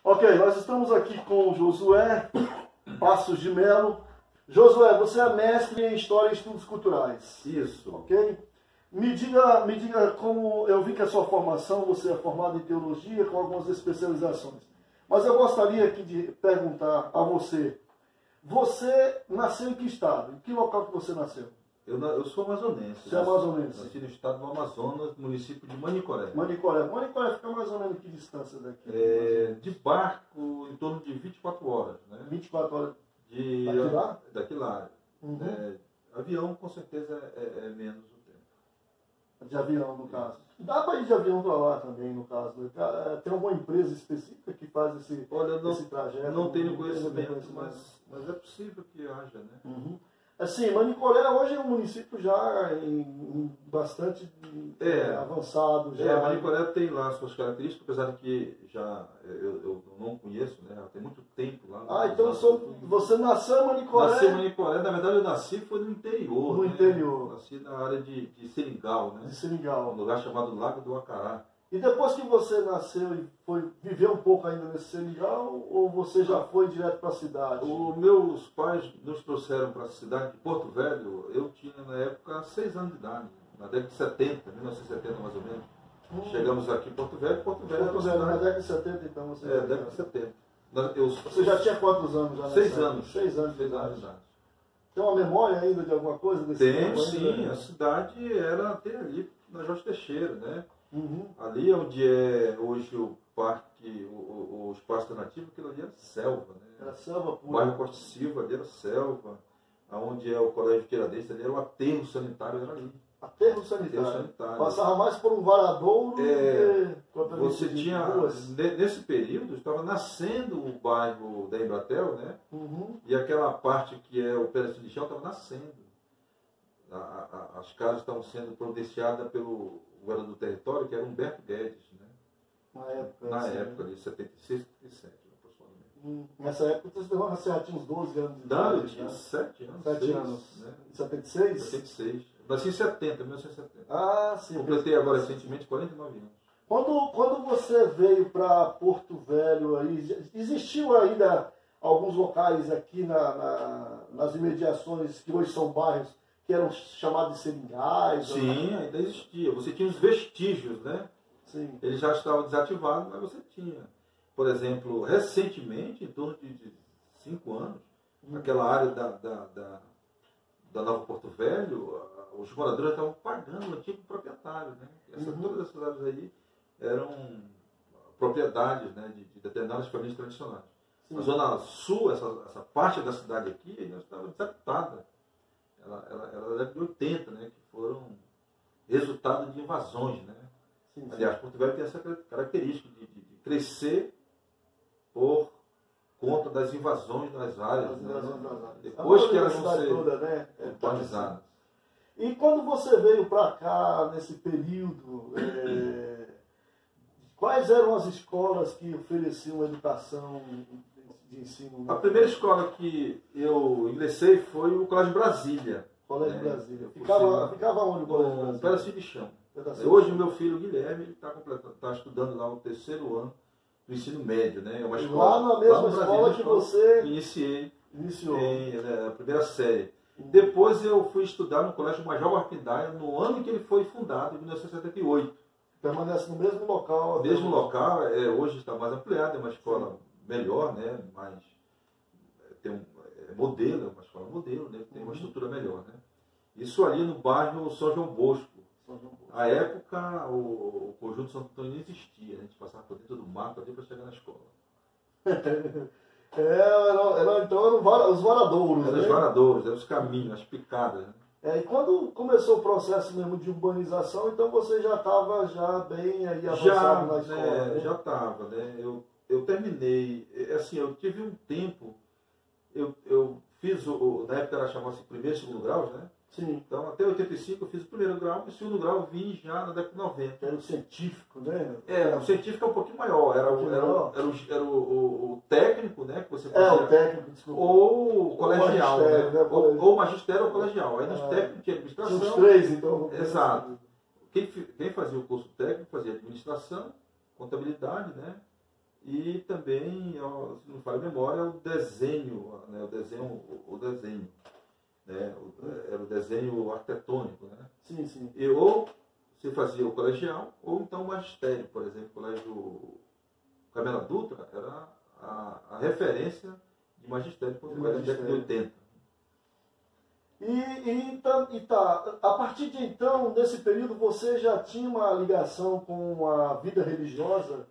Ok, nós estamos aqui com o Josué Passos de Melo. Josué, você é mestre em História e Estudos Culturais. Isso. Ok? Me diga como... Eu vi que a sua formação, você é formado em Teologia com algumas especializações. Mas eu gostaria aqui de perguntar a você. Você nasceu em que estado? Em que local que você nasceu? Eu sou amazonense. Você é amazonense? Nasci no estado do Amazonas, no município de Manicoré. Manicoré. Manicoré fica mais ou menos que distância daqui? De barco, em torno de 24 horas. Né? 24 horas. De, daqui lá? Daqui lá. Uhum. Avião, com certeza, é menos o tempo. De avião, no caso. Dá para ir de avião para lá também, no caso. Tem alguma empresa específica que faz esse trajeto? Não tenho conhecimento, mas é possível que haja, né? Uhum. Assim, Manicoré hoje é um município já bastante avançado. Manicoré tem lá suas características, apesar de que eu não conheço, né? Tem muito tempo lá. Então você nasceu em Manicoré? Nasci em Manicoré, na verdade eu nasci foi no interior. No interior. Nasci na área de Seringal, né? De Seringal. Um lugar chamado Lago do Acará. E depois que você nasceu e foi viver um pouco ainda nesse Seringal, ou você já foi direto para a cidade? Os meus pais nos trouxeram para a cidade de Porto Velho, eu tinha na época 6 anos de idade, na década de 70, 1970 mais ou menos. Chegamos aqui em Porto Velho. Porto Velho, na década de 70 então você... década de 70. Você já tinha quantos anos? Já 6 anos. 6 anos de idade. Tem uma memória ainda de alguma coisa desse tempo? Tem, sim. A cidade era até ali, na Jorge Teixeira, né? Uhum. Ali onde é hoje o parque, o espaço alternativo, aquilo ali era selva, né? Era selva pura. O bairro Costa Silva ali era selva. Onde é o Colégio Tiradentes ali era o aterro sanitário, era ali. Aterro sanitário. Passava mais por um varadouro do que você tinha, nesse período, estava nascendo o bairro da Embratel, né? Uhum. E aquela parte que é o pedacinho de chão estava nascendo. As casas estavam sendo providenciadas pelo governador do território, que era Humberto Guedes, né? Na época, de 76, 77, aproximadamente. Nessa época você já tinha uns 12 anos de idade? Eu tinha 7 anos. 7 anos. Né? Em 76? 76. Nasci em 70, 1970. Ah, sim. Completei agora recentemente 49 anos. Quando você veio para Porto Velho, aí, existiu ainda alguns locais aqui nas imediações, que hoje são bairros, que eram chamados de seringais? Sim, ainda existia. Você tinha os vestígios, né? Sim. Eles já estavam desativados, mas você tinha. Por exemplo, recentemente, em torno de 5 anos, aquela área da Nova Porto Velho, os moradores estavam pagando o antigo proprietário, né? Todas essas áreas aí eram propriedades, né, de determinadas famílias tradicionais. Sim. A Zona Sul, essa parte da cidade aqui, ainda estava desabitada. Ela era da década de 80, né, que foram resultado de invasões, né? Sim. Aliás, Porto Velho tem essa característica de crescer por conta das invasões das áreas, depois que elas vão ser urbanizadas. E quando você veio para cá, nesse período, quais eram as escolas que ofereciam educação de ensino? A primeira escola que eu ingressei foi o Colégio Brasília. Colégio Brasília. Ficava onde o Colégio Brasília? Um pedacinho de chão. Hoje o meu filho Guilherme está estudando lá o 3º ano do ensino médio, né? É uma escola, lá na mesma escola que você iniciou a primeira série. Depois eu fui estudar no Colégio Major Arquindaia no ano em que ele foi fundado, em 1978. Permanece no mesmo local? Mesmo local, hoje está mais ampliado, é uma escola melhor, né? Mas tem modelo, é uma escola modelo, né? Tem uma estrutura melhor, né? Isso ali no bairro São João Bosco. À época, o Conjunto Santo Antônio não existia, né? A gente passava por dentro do mato ali para chegar na escola. Então eram os varadouros, Eram os varadouros, eram os caminhos, as picadas, né? E quando começou o processo mesmo de urbanização, então você já estava bem aí avançado na escola? Né? Já estava, né? Eu terminei, assim, eu tive um tempo, eu fiz, na época era chamado-se primeiro e segundo graus, né? Sim. Então, até 85 eu fiz o primeiro grau, e o segundo grau eu vim já na década de 90. Era o científico, né? O científico é um pouquinho maior. Era o técnico, né? Que você fazia. O técnico, desculpa. Ou o colegial, né? Ou magistério ou colegial. Aí nos técnicos tinha administração. Os 3, então. Exato. Quem fazia o curso técnico fazia administração, contabilidade, né? e também, se não falha a memória, o desenho, né? o desenho, né? Era o desenho arquitetônico, né? Sim, sim. E ou se fazia o colegial, ou então o magistério, por exemplo, o colégio Camela Dutra era a referência de magistério português na década de 80. A partir de então, nesse período, você já tinha uma ligação com a vida religiosa?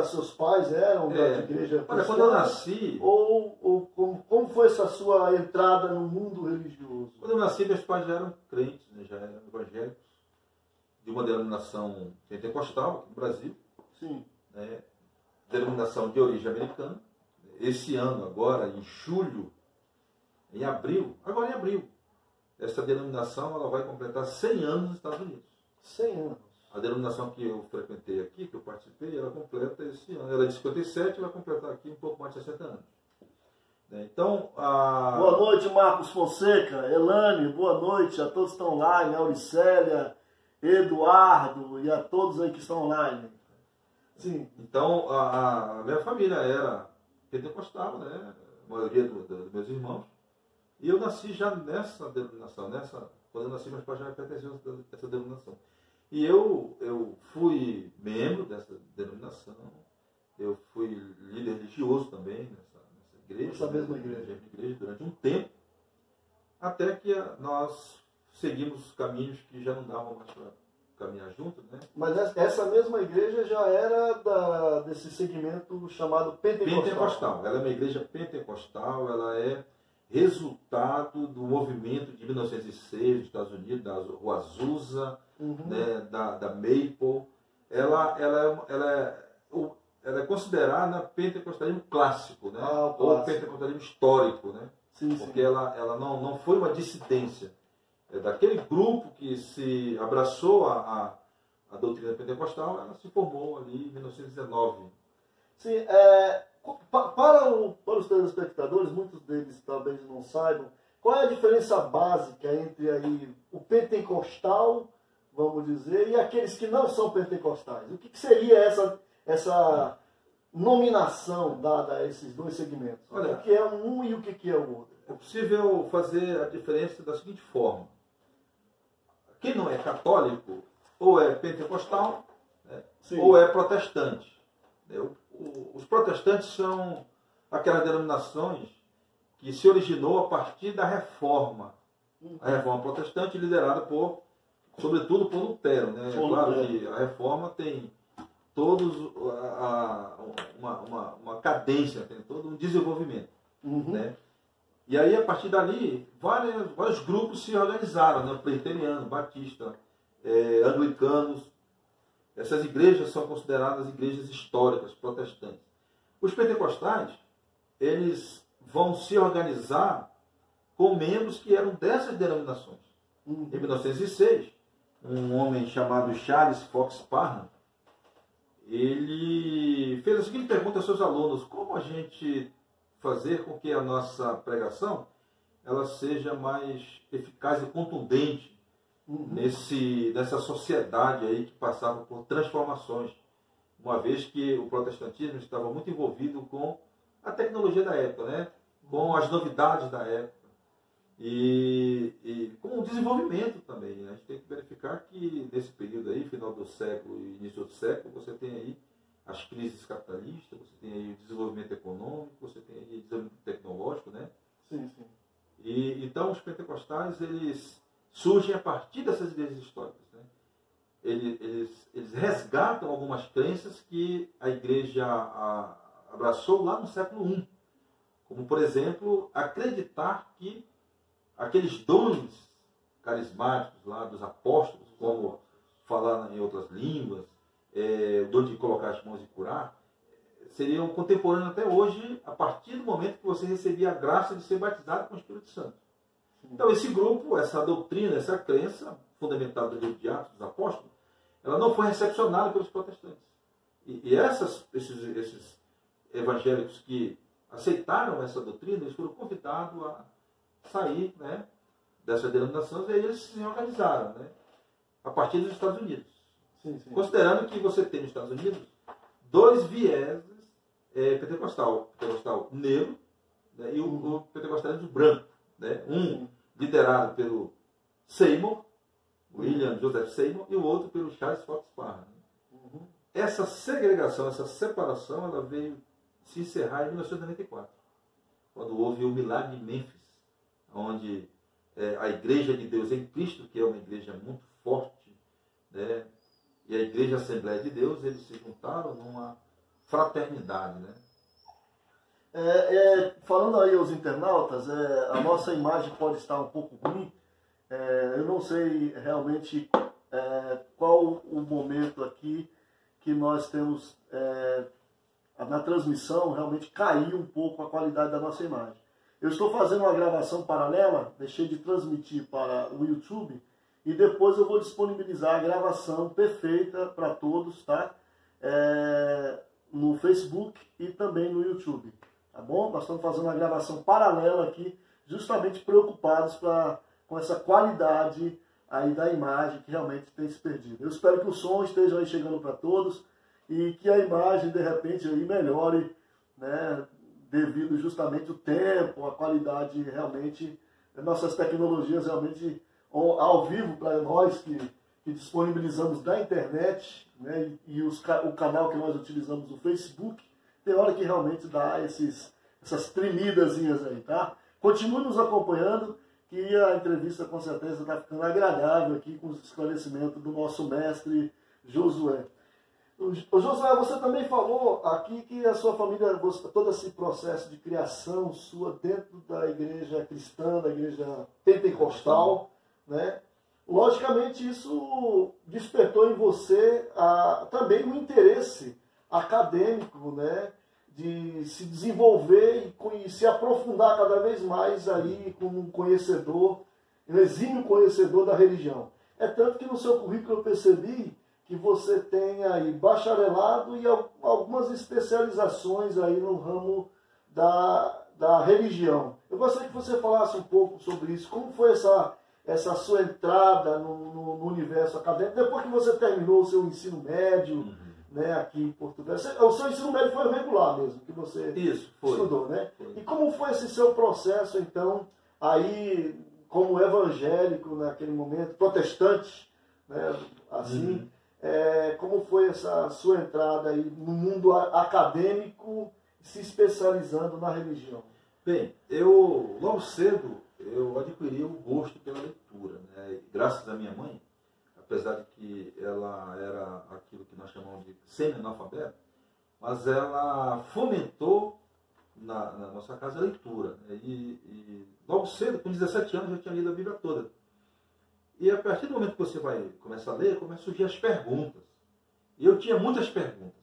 Seus pais eram da igreja cristã? Olha, quando eu nasci... Ou como foi essa sua entrada no mundo religioso? Quando eu nasci, meus pais já eram crentes, né, já eram evangélicos, de uma denominação pentecostal aqui no Brasil. Sim. Né, denominação de origem americana. Esse ano, agora, em julho, em abril, essa denominação ela vai completar 100 anos nos Estados Unidos. 100 anos. A denominação que eu frequentei aqui, que eu participei, ela completa esse ano. Ela é de 57, vai completar aqui um pouco mais de 60 anos. Então, Boa noite, Marcos Fonseca, Elane, boa noite a todos que estão online, Auricélia, Eduardo e a todos aí que estão online. Sim. Então, a minha família era pentecostal, né? A maioria dos meus irmãos. E eu nasci já nessa denominação. Quando eu nasci, meus pais já pertenciam a essa denominação. E eu fui membro dessa denominação. Eu fui líder religioso também nessa igreja. Essa mesma igreja. Durante um tempo. Até que nós seguimos caminhos que já não davam mais para caminhar juntos, né? Mas essa mesma igreja já era desse segmento chamado pentecostal. Pentecostal. Ela é uma igreja pentecostal, ela é resultado do movimento de 1906 dos Estados Unidos, da Rua Azusa, né, da Maple. Ela é considerada pentecostalismo clássico, né? Ou pentecostalismo histórico, né? Sim, porque ela não foi uma dissidência. É daquele grupo que se abraçou a doutrina pentecostal, ela se formou ali em 1919. Sim, para os telespectadores, muitos deles talvez não saibam, qual é a diferença básica entre aí o pentecostal, vamos dizer, e aqueles que não são pentecostais? O que seria essa nominação dada a esses dois segmentos? Olha, o que é um e o que é o outro? É possível fazer a diferença da seguinte forma. Quem não é católico, ou é pentecostal, né, ou é protestante. Os protestantes são aquelas denominações que se originou a partir da Reforma. A Reforma protestante liderada sobretudo por Lutero. Né? É claro que a Reforma tem todos uma cadência, tem todo um desenvolvimento. Né? E aí, a partir dali, vários grupos se organizaram, né? Presbiteriano, batista, anglicanos. Essas igrejas são consideradas igrejas históricas, protestantes. Os pentecostais, eles vão se organizar com membros que eram dessas denominações. Em 1906, um homem chamado Charles Fox Parham, ele fez a seguinte pergunta aos seus alunos: como a gente fazer com que a nossa pregação ela seja mais eficaz e contundente nessa sociedade aí que passava por transformações, uma vez que o protestantismo estava muito envolvido com a tecnologia da época, né? Com as novidades da época e com o desenvolvimento também. Né? A gente tem que verificar que nesse período aí, final do século e início do século, você tem aí as crises capitalistas, você tem aí o desenvolvimento econômico, você tem aí o desenvolvimento tecnológico, né? Sim, sim. E então os pentecostais, eles surgem a partir dessas igrejas históricas, né? Eles resgatam algumas crenças que a igreja abraçou lá no século I, como por exemplo acreditar que aqueles dons carismáticos lá dos apóstolos, como falar em outras línguas, o dom de colocar as mãos e curar, seriam contemporâneos até hoje, a partir do momento que você recebia a graça de ser batizado com o Espírito Santo. Então, esse grupo, essa doutrina, essa crença, fundamentada no livro de Atos dos Apóstolos, ela não foi recepcionada pelos protestantes. E esses evangélicos que aceitaram essa doutrina, eles foram convidados a sair, né, dessa denominação, e aí eles se organizaram, né, a partir dos Estados Unidos. Sim, sim. Considerando que você tem nos Estados Unidos dois vieses pentecostal negro, né, e o pentecostalismo branco, né, um liderado pelo Seymour, William Joseph Seymour, e o outro pelo Charles Fox Parham. Essa segregação, essa separação, ela veio se encerrar em 1994, quando houve o milagre de Mênfis, onde a Igreja de Deus em Cristo, que é uma igreja muito forte, né, e a Igreja Assembleia de Deus, eles se juntaram numa fraternidade, né? Falando aí aos internautas, a nossa imagem pode estar um pouco ruim. Eu não sei realmente qual o momento aqui que nós temos na transmissão, realmente caiu um pouco a qualidade da nossa imagem. Eu estou fazendo uma gravação paralela, deixei de transmitir para o YouTube, e depois eu vou disponibilizar a gravação perfeita para todos, tá? No Facebook e também no YouTube, tá bom? Nós estamos fazendo uma gravação paralela aqui, justamente preocupados com essa qualidade aí da imagem que realmente tem se perdido. Eu espero que o som esteja aí chegando para todos e que a imagem, de repente, aí melhore, né? Devido justamente ao tempo, a qualidade realmente, nossas tecnologias realmente ao vivo para nós que disponibilizamos na internet, né, e o canal que nós utilizamos no Facebook, tem hora que realmente dá essas tremidazinhas aí, tá? Continue nos acompanhando, que a entrevista com certeza está ficando agradável aqui com os esclarecimentos do nosso mestre Josué. Josué, você também falou aqui que a sua família, todo esse processo de criação sua dentro da igreja cristã, da igreja pentecostal, né? Logicamente isso despertou em você também um interesse acadêmico, né? De se desenvolver e se aprofundar cada vez mais aí como um conhecedor, um exímio conhecedor da religião. É tanto que no seu currículo eu percebi que você tem aí bacharelado e algumas especializações aí no ramo da religião. Eu gostaria que você falasse um pouco sobre isso. Como foi essa sua entrada no universo acadêmico, depois que você terminou o seu ensino médio, né, aqui em Portugal? O seu ensino médio foi regular mesmo, que você estudou, né? Foi. E como foi esse seu processo, então, aí, como evangélico naquele momento, protestante, né, assim... como foi essa sua entrada aí no mundo acadêmico, se especializando na religião? Bem, eu logo cedo eu adquiri o gosto pela leitura, né? Graças à minha mãe, apesar de que ela era aquilo que nós chamamos de semi-analfabeta, mas ela fomentou na nossa casa a leitura, né? E logo cedo, com 17 anos, eu tinha lido a Bíblia toda. E a partir do momento que você vai começar a ler, começam a surgir as perguntas. E eu tinha muitas perguntas.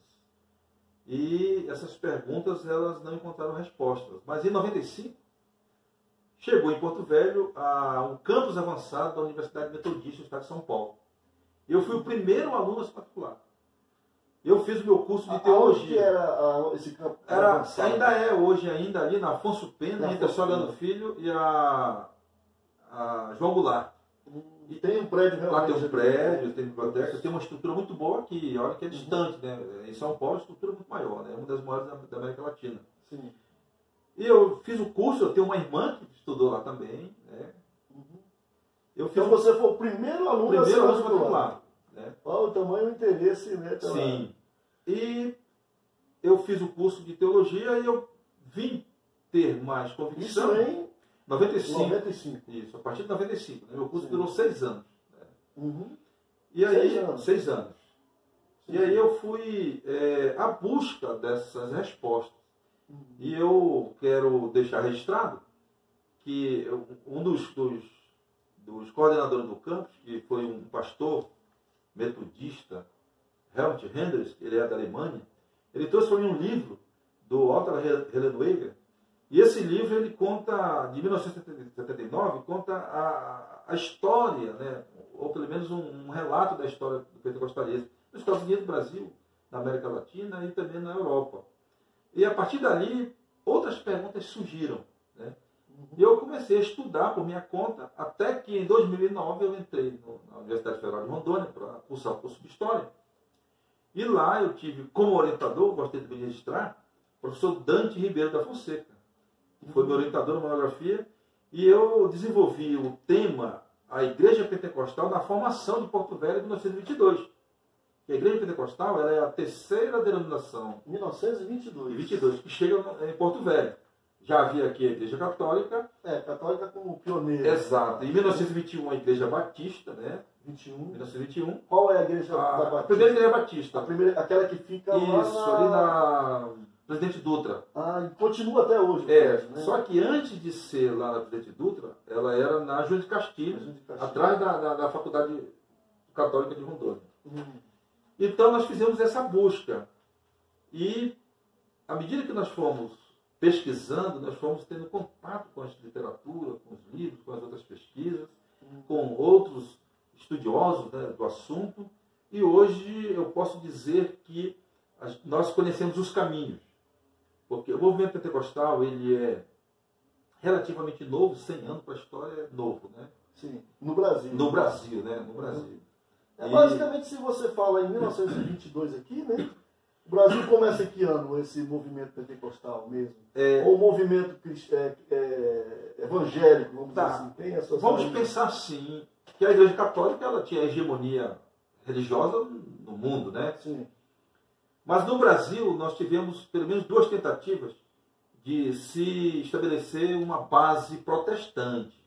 E essas perguntas, elas não encontraram respostas. Mas em 95, chegou em Porto Velho um campus avançado da Universidade Metodista do Estado de São Paulo. Eu fui o primeiro aluno a se matricular. Eu fiz o meu curso de teologia. Onde era esse campus avançado? Ainda é hoje, ainda ali na Afonso Pena, entre a Soldado Filho e a João Goulart. E tem um prédio realmente. Lá tem um prédio, tem biblioteca, tem uma estrutura muito boa que, olha que é distante, né? Em São Paulo, a estrutura é muito maior, né? É uma das maiores da América Latina. Sim. E eu fiz o curso, eu tenho uma irmã que estudou lá também, né? Então você foi o primeiro aluno a ser matriculado. Né? Olha o tamanho do interesse, né? Sim. E eu fiz o curso de teologia e eu vim ter mais convicção. Isso em 95. Isso, a partir de 95. Né? Meu curso durou 6 anos. Né? E aí, 6 anos. E aí eu fui à busca dessas respostas. E eu quero deixar registrado que um dos coordenadores do campus, que foi um pastor metodista, Helmut Hendricks, ele é da Alemanha, ele trouxe para mim um livro do Walter Hellenweger. E esse livro, ele conta, de 1979, conta a história, né, ou pelo menos um relato da história do pentecostalismo nos Estados Unidos, no Brasil, na América Latina e também na Europa. E a partir dali, outras perguntas surgiram. Né? E eu comecei a estudar por minha conta, até que em 2009 eu entrei na Universidade Federal de Rondônia para cursar o curso de História. E lá eu tive, como orientador, gostei de me registrar, professor Dante Ribeiro da Fonseca, que foi meu orientador na monografia, e eu desenvolvi o tema A Igreja Pentecostal na formação de Porto Velho em 1922. E a Igreja Pentecostal ela é a terceira denominação 1922 que chega em Porto Velho. Já havia aqui a Igreja Católica. Católica como pioneira. Exato. Em 1921 a Igreja Batista, né? 1921. Qual é a Igreja da Batista? A primeira Igreja Batista. Aquela que fica isso, ali na Presidente Dutra. E continua até hoje. Né? Só que antes de ser lá na Presidente Dutra, ela era na Júlio de Castilhos, atrás da Faculdade Católica de Rondônia. Então nós fizemos essa busca. E à medida que nós fomos pesquisando, nós fomos tendo contato com a literatura, com os livros, com as outras pesquisas, com outros estudiosos, né, do assunto. E hoje eu posso dizer que nós conhecemos os caminhos. Porque o movimento pentecostal ele é relativamente novo, 100 anos para a história é novo, né? Sim, no Brasil. No Brasil, né? No Brasil. Basicamente, se você fala em 1922 aqui, né? O Brasil começa em que ano esse movimento pentecostal mesmo? Ou o movimento evangélico, vamos dizer assim? Tem essas vamos pensar assim, que a Igreja Católica ela tinha hegemonia religiosa no mundo, né? Sim. Mas no Brasil nós tivemos pelo menos duas tentativas de se estabelecer uma base protestante.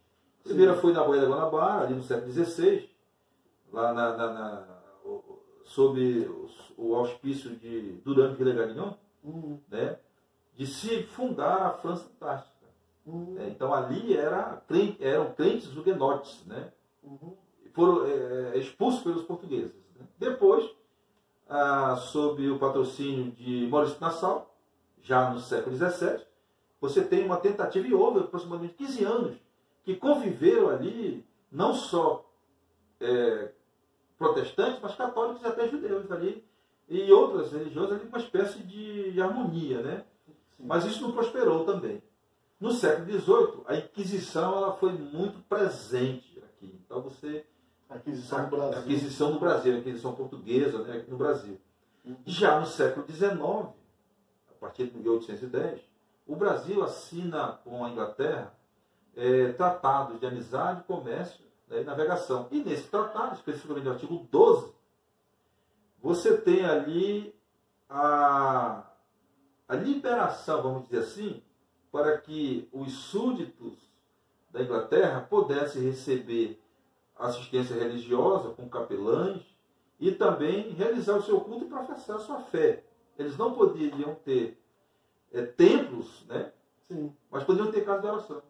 A primeira foi na Baía da Guanabara, ali no século XVI, lá sob o auspício de Durand Villegagnon, né, de se fundar a França Antártica. Então ali eram crentes huguenotes, né, foram expulsos pelos portugueses. Né. Depois, sob o patrocínio de Maurício Nassau, já no século XVII, você tem uma tentativa, e houve aproximadamente 15 anos, que conviveram ali não só protestantes, mas católicos e até judeus ali, e outras religiões ali, uma espécie de harmonia, né? Sim. Mas isso não prosperou também. No século XVIII, a Inquisição ela foi muito presente aqui. Então a Inquisição no Brasil. A Inquisição no Brasil, a Inquisição portuguesa, né, aqui no Brasil. Já no século XIX, a partir de 1810, o Brasil assina com a Inglaterra tratados de amizade, comércio, e navegação. E nesse tratado, especificamente no artigo 12, você tem ali a liberação, vamos dizer assim, para que os súditos da Inglaterra pudessem receber assistência religiosa com capelães e também realizar o seu culto e professar a sua fé. Eles não poderiam ter templos, né? Sim. Mas poderiam ter casas de oração.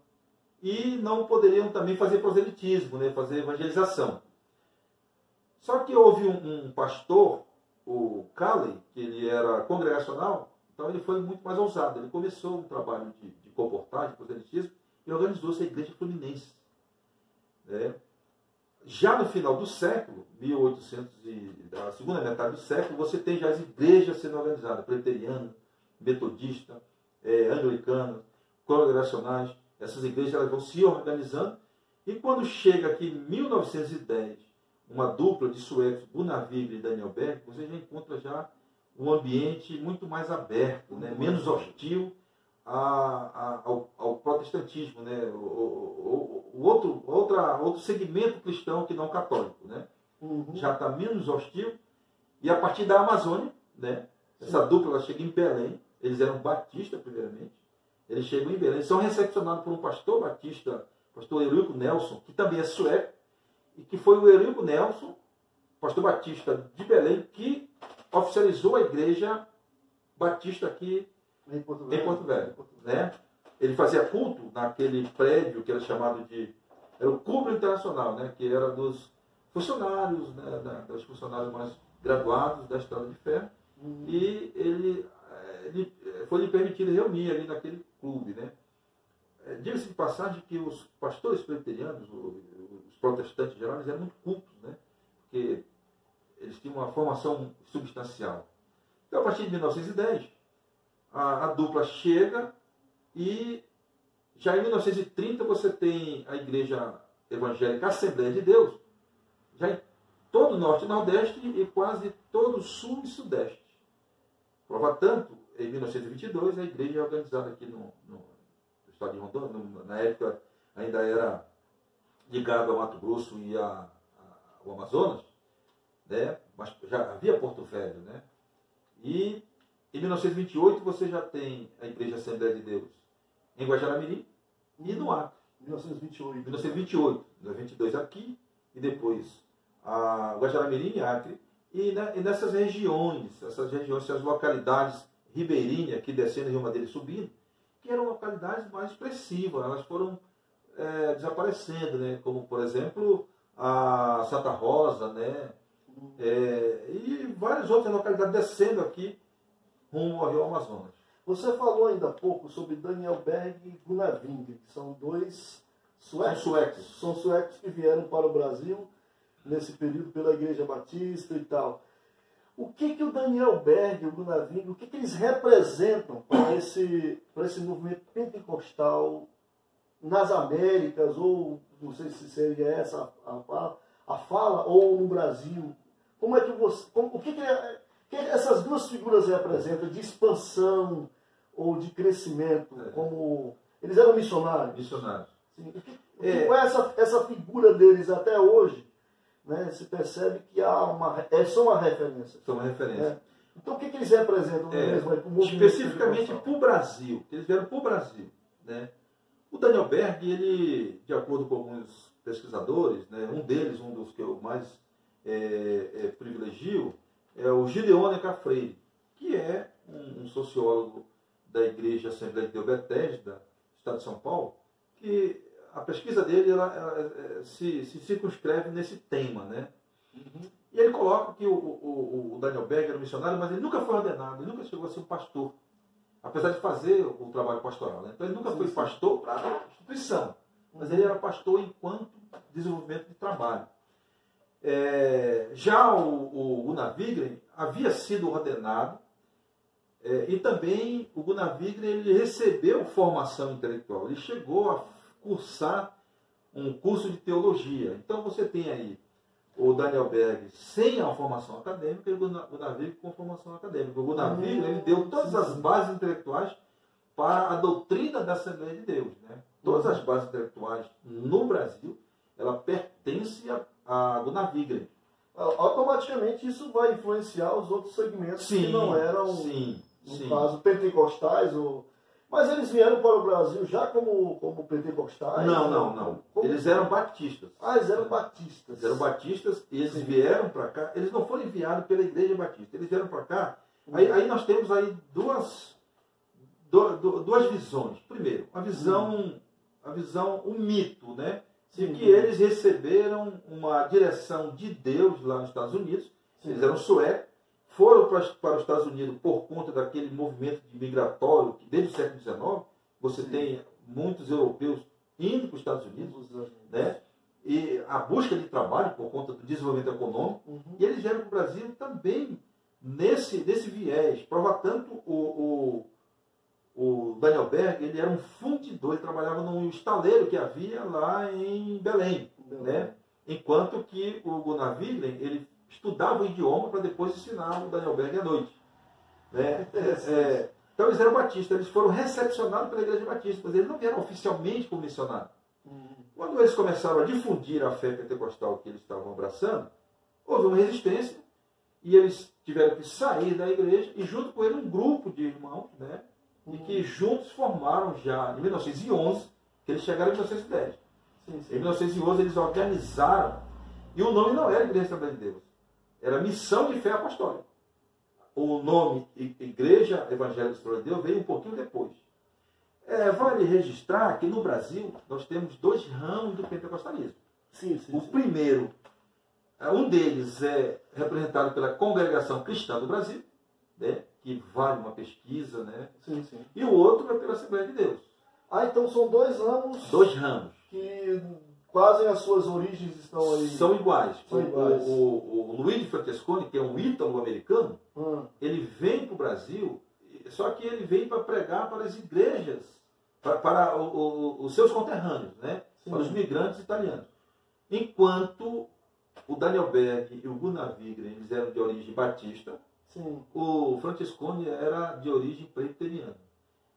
E não poderiam também fazer proselitismo, né? Fazer evangelização. Só que houve um pastor, o Calley, que ele era congregacional, então ele foi muito mais ousado. Ele começou um trabalho de comportar, de proselitismo, e organizou-se a Igreja Fluminense. Já no final do século, 1800 da segunda metade do século, você tem já as igrejas sendo organizadas, preteriana, metodista, anglicana, congregacionais. Essas igrejas elas vão se organizando, e quando chega aqui em 1910, uma dupla de suecos, Gunnar Wigler e Daniel Berg, você já encontra já um ambiente muito mais aberto, né? Menos hostil ao protestantismo, né? Outro segmento cristão que não católico, né? Já está menos hostil, e a partir da Amazônia, né? Essa dupla ela chega em Belém, eles eram batistas primeiramente, eles chegam em Belém, são recepcionados por um pastor batista, pastor Eurico Nelson, que também é sueco, e que foi o Eurico Nelson, pastor batista de Belém, que oficializou a igreja batista aqui em Porto Velho. Né? Ele fazia culto naquele prédio que era chamado era o Cúmulo Internacional, né? Que era dos funcionários, né? dos funcionários mais graduados da Estrada de Ferro, e ele foi-lhe permitido reunir ali naquele clube, né? Diga-se de passagem que os pastores presbiterianos, os protestantes em geral, eles eram muito cultos, né? Porque eles tinham uma formação substancial. Então, a partir de 1910, a dupla chega, e já em 1930 você tem a Igreja Evangélica Assembleia de Deus, já em todo o Norte e Nordeste e quase todo o Sul e Sudeste. Prova tanto, em 1922, a igreja é organizada aqui no estado de Rondônia, na época ainda era ligado ao Mato Grosso e ao Amazonas, né? Mas já havia Porto Velho, né? E em 1928 você já tem a Igreja Assembleia de Deus em Guajará-Mirim e no Acre. 1928. 1928, 22 aqui e depois a Guajará-Mirim e Acre. E nessas regiões, essas localidades ribeirinhas aqui descendo Rio Madeira e subindo, que eram localidades mais expressivas, elas foram desaparecendo, né? Como por exemplo a Santa Rosa, né? E várias outras localidades descendo aqui rumo ao Rio Amazonas. Você falou ainda há pouco sobre Daniel Berg e Gunnar Wingren, que são dois suecos. São suecos que vieram para o Brasil nesse período pela Igreja Batista e tal. O que o Daniel Berg e o Gunnar Wingren, o que eles representam para esse movimento pentecostal nas Américas, ou não sei se seria essa a fala, ou no Brasil? Como é que você... o que essas duas figuras representam de expansão ou de crescimento? Como eles eram missionários? Missionários. Sim. Com essa figura deles até hoje, né, se percebe que são uma referência. São uma referência. Né? Então o que eles representam mesmo? Especificamente para o Brasil. Eles vieram para o Brasil. Né? O Daniel Berg, ele, de acordo com alguns pesquisadores, né, um dos que eu mais privilegio, é o Gideone Freire, que é um sociólogo da Igreja Assembleia de Deus Bethesda, Estado de São Paulo, que a pesquisa dele ela se circunscreve nesse tema, né? Uhum. E ele coloca que o Daniel Berg era um missionário, mas ele nunca foi ordenado, ele nunca chegou a ser um pastor, apesar de fazer o trabalho pastoral. Né? Então ele nunca foi pastor para a instituição, mas ele era pastor enquanto desenvolvimento de trabalho. Já o Gunnar Wingren havia sido ordenado, e também o Gunnar Wingren ele recebeu formação intelectual, ele chegou a cursar um curso de teologia. Então você tem aí o Daniel Berg sem a formação acadêmica e o Gunnar Wingren com formação acadêmica. O Gunnar Wingren ele deu todas as bases intelectuais para a doutrina da Assembleia de Deus. Né? Todas as bases intelectuais no Brasil, ela pertence a Gunnar Wingren. Automaticamente isso vai influenciar os outros segmentos que não eram, no caso, pentecostais. Mas eles vieram para o Brasil já como pentecostais? Não. Eles eram batistas. Eles eram batistas. Eles eram batistas e eles vieram para cá. Eles não foram enviados pela Igreja Batista. Eles vieram para cá. Aí nós temos aí duas visões. Primeiro, a visão, um mito, né? De que eles receberam uma direção de Deus lá nos Estados Unidos. Eles eram suecos, foram para os Estados Unidos por conta daquele movimento migratório que desde o século XIX você tem muitos europeus indo para os Estados Unidos, né? E a busca de trabalho por conta do desenvolvimento econômico, e eles vieram para o Brasil também nesse viés. Prova tanto o Daniel Berg, ele era um fundidor, ele trabalhava num estaleiro que havia lá em Belém, né? Enquanto que o Gunnar Wingren, ele estudava o idioma para depois ensinar o Daniel Berg à noite. Né? Então eles eram batistas, eles foram recepcionados pela Igreja Batista, mas eles não vieram oficialmente como missionários. Quando eles começaram a difundir a fé pentecostal que eles estavam abraçando, houve uma resistência e eles tiveram que sair da igreja e junto com ele um grupo de irmãos, né? E que juntos formaram já, em 1911, que eles chegaram em 1910. Em 1911 eles organizaram, e o nome não era Igreja Assembleia de Deus, era Missão de Fé Apostólica. O nome Igreja Evangélica Assembleia de Deus veio um pouquinho depois. Vale registrar que no Brasil nós temos dois ramos do pentecostalismo. O primeiro, um deles é representado pela Congregação Cristã do Brasil, né? Que vale uma pesquisa, né? E o outro é pela Assembleia de Deus. Então são dois ramos. Dois ramos. Que quase as suas origens estão aí. São iguais. iguais. O Luigi Francesconi, que é um ítalo-americano, ele vem para o Brasil, só que ele vem para pregar para as igrejas, para os seus conterrâneos, né? Para os migrantes italianos. Enquanto o Daniel Berg e o Gunnar Wingren, eles eram de origem batista, Sim. O Francescone era de origem presbiteriana.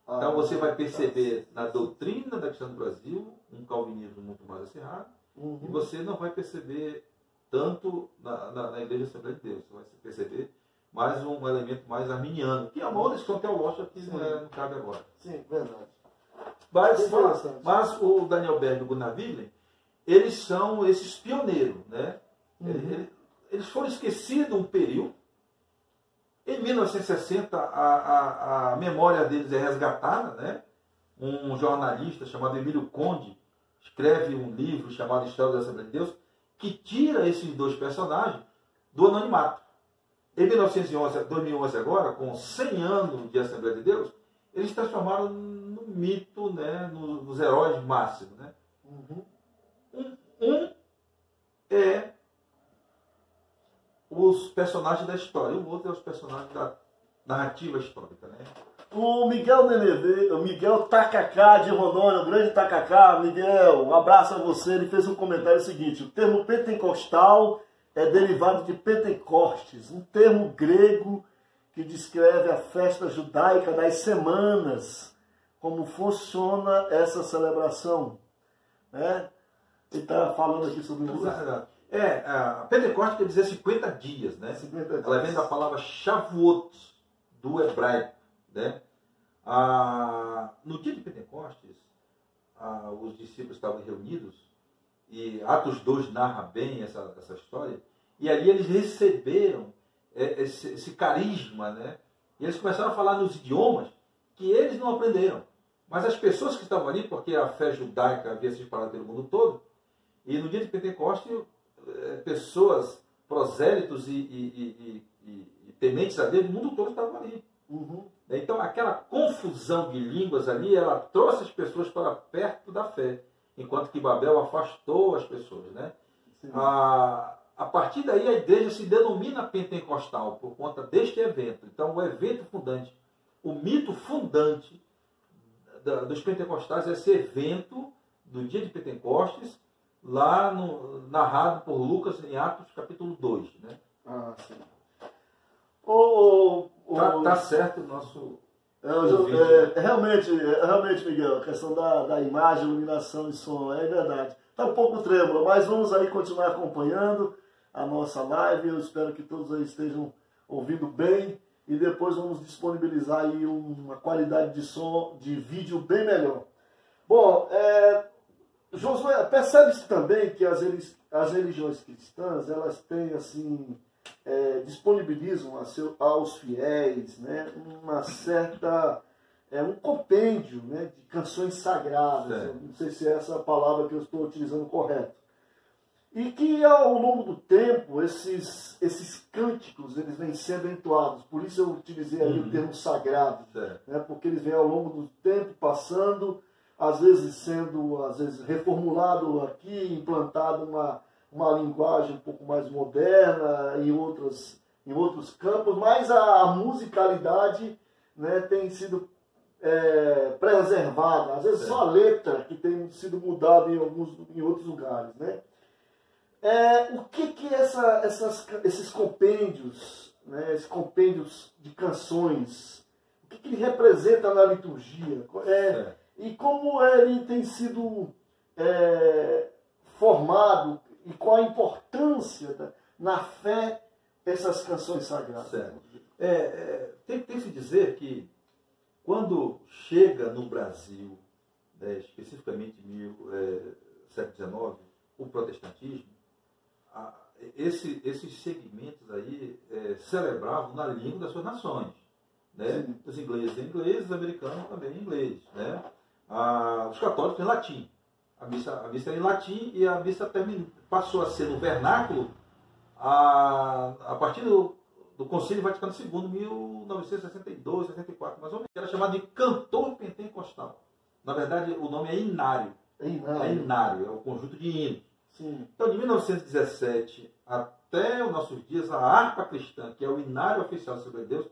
Então você vai perceber na doutrina da Cristã do Brasil um calvinismo muito mais acirrado, e você não vai perceber tanto na Igreja Assembleia de Deus. Você vai perceber mais um elemento mais arminiano, que é uma outra discussão teológica que não cabe agora. Sim, verdade. Mas o Daniel Berg e o Gunnar Wiglen, eles são esses pioneiros, né? Eles foram esquecidos um período. Em 1960, a memória deles é resgatada, né? Um jornalista chamado Emílio Conde escreve um livro chamado História da Assembleia de Deus, que tira esses dois personagens do anonimato. Em 2011 agora, com 100 anos de Assembleia de Deus, eles transformaram no mito, né? Nos heróis máximos, né? Um é os personagens da história, o outro é os personagens da narrativa histórica, né? O Miguel Nenevê, o Miguel Tacacá de Rondônia, o grande Tacacá, Miguel, um abraço a você. Ele fez um comentário seguinte: o termo pentecostal é derivado de Pentecostes, um termo grego que descreve a festa judaica das semanas, como funciona essa celebração, né? Ele está falando aqui sobre isso. A Pentecoste quer dizer 50 dias, né? 50 dias. Ela vem da palavra Shavuot, do hebraico, né? No dia de Pentecostes, os discípulos estavam reunidos, e Atos 2 narra bem essa história, e ali eles receberam esse carisma, né? E eles começaram a falar nos idiomas que eles não aprenderam. Mas as pessoas que estavam ali, porque a fé judaica havia se espalhado pelo mundo todo, e no dia de Pentecostes, pessoas prosélitos e tementes a Deus do mundo todo estavam ali. Então aquela confusão de línguas ali, ela trouxe as pessoas para perto da fé, enquanto que Babel afastou as pessoas, né? A partir daí a igreja se denomina pentecostal por conta deste evento. Então o evento fundante, o mito fundante dos pentecostais é esse evento do dia de Pentecostes, lá narrado por Lucas em Atos capítulo 2, né? Sim. Tá certo o nosso... Realmente, Miguel, a questão da imagem, iluminação e som, é verdade. Está um pouco trêmula, mas vamos aí continuar acompanhando a nossa live. Eu espero que todos aí estejam ouvindo bem, e depois vamos disponibilizar aí uma qualidade de som, de vídeo bem melhor. Bom, Josué, percebe-se também que as religiões cristãs, elas têm, assim, disponibilizam aos fiéis, né, uma certa, um compêndio, né, de canções sagradas. Não sei se é essa a palavra que eu estou utilizando correto. E que ao longo do tempo, esses cânticos, eles vêm sendo entoados. Por isso eu utilizei aí o termo sagrado, né, porque eles vêm ao longo do tempo passando, às vezes reformulado aqui, implantado uma linguagem um pouco mais moderna em outros campos, mas a musicalidade, né, tem sido preservada. Às vezes só a letra que tem sido mudada em outros lugares, né? O que esses compêndios, né, esses compêndios de canções, o que ele representa na liturgia? E como ele tem sido formado, e qual a importância na fé dessas canções sagradas? Tem que se dizer que quando chega no Brasil, especificamente no século XIX, o protestantismo, esses segmentos aí celebravam na língua das suas nações, né? Os ingleses em inglês, os americanos também em inglês, né? Os católicos em latim. A missa era em latim, e a missa passou a ser no vernáculo a partir do Concílio Vaticano II, 1962, 64, mais ou menos. Era chamado de cantor pentecostal. Na verdade, o nome é inário. É inário, é o conjunto de hinos. Então, de 1917 até os nossos dias, a harpa cristã, que é o inário oficial da Assembleia de Deus,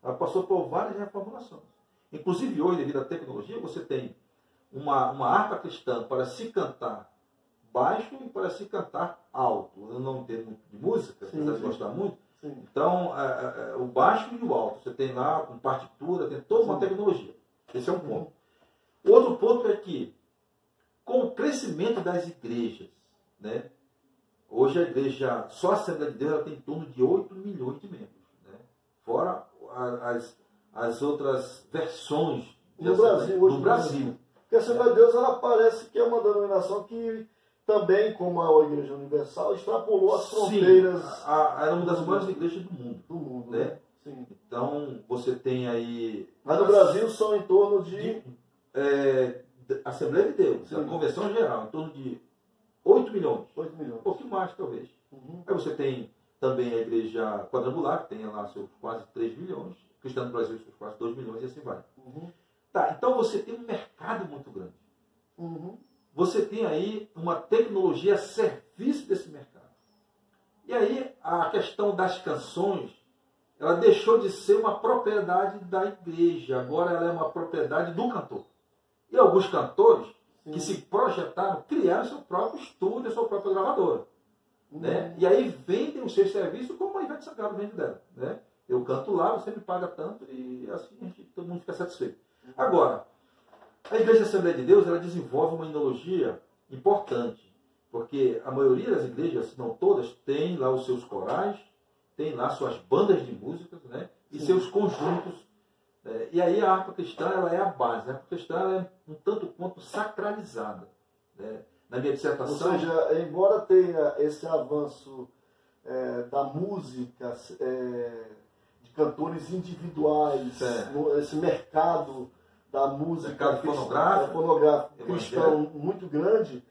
ela passou por várias reformulações. Inclusive hoje, devido à tecnologia, você tem uma harpa cristã para se cantar baixo e para se cantar alto. Eu não entendo muito de música, apesar de gostar muito, Sim. Então, o baixo e o alto, você tem lá com partitura, tem toda uma tecnologia. Esse é um ponto. O outro ponto é que, com o crescimento das igrejas, né, hoje a igreja, só a Assembleia de Deus, ela tem em torno de 8 milhões de membros, né, fora as outras versões no Brasil. Porque a Assembleia de Deus, ela parece que é uma denominação que também, como a Igreja Universal, extrapolou as fronteiras. Sim, era uma das maiores igrejas do mundo. Né? Sim. Então, você tem aí... Mas no Brasil são em torno de Assembleia de Deus, a Convenção Geral, em torno de 8 milhões. 8 milhões. Um pouquinho mais, talvez. Aí você tem também a Igreja Quadrangular, que tem lá seus quase 3 milhões. Cristã no Brasil, seus quase 2 milhões, e assim vai. Tá, então você tem um mercado muito grande. Você tem aí uma tecnologia a serviço desse mercado. E aí a questão das canções, ela deixou de ser uma propriedade da igreja, agora ela é uma propriedade do cantor. E alguns cantores que se projetaram, criaram seu próprio estúdio, sua própria gravadora. Né? E aí vendem os seus serviços como a Ivete Sangalo vende dela. Né? Eu canto lá, você me paga tanto e assim todo mundo fica satisfeito. Agora, a Igreja Assembleia de Deus, ela desenvolve uma enologia importante, porque a maioria das igrejas, se não todas, tem lá os seus corais, tem lá suas bandas de músicas, né? E seus conjuntos. E aí a harpa cristã, ela é a base. A harpa cristã ela é um tanto quanto sacralizada. Né? Na minha dissertação... Ou seja, embora tenha esse avanço da música, de cantores individuais, esse mercado da música fonográfico cristão muito grande,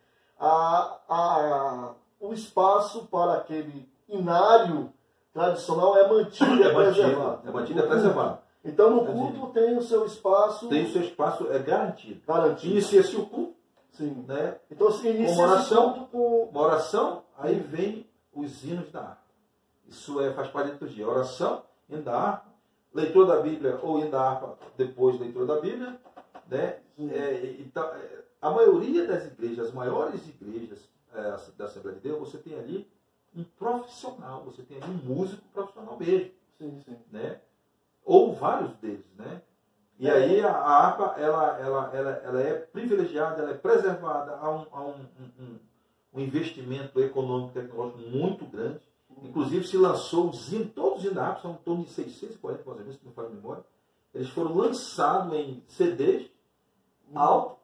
o espaço para aquele inário tradicional é mantido, é preservado. É mantido, é preservado. Então no culto tem o seu espaço. Tem o seu espaço, é garantido. Inicia-se o culto. Sim. Né? Então se inicia uma oração, aí vem os hinos da harpa. Isso faz parte da liturgia. Oração, hino da harpa, leitura da Bíblia ou hino da harpa depois da leitura da Bíblia. Né? Então, a maioria das igrejas, as maiores igrejas da Assembleia de Deus, você tem ali um profissional, você tem ali um músico profissional mesmo. Sim. Né? Ou vários deles. Né? E aí a harpa ela é privilegiada, ela é preservada, há um investimento econômico e tecnológico muito grande. Inclusive se lançou todos os hinos da harpa, são em torno de 640, mais ou menos, se não falha a memória. Eles foram lançados em CDs, alto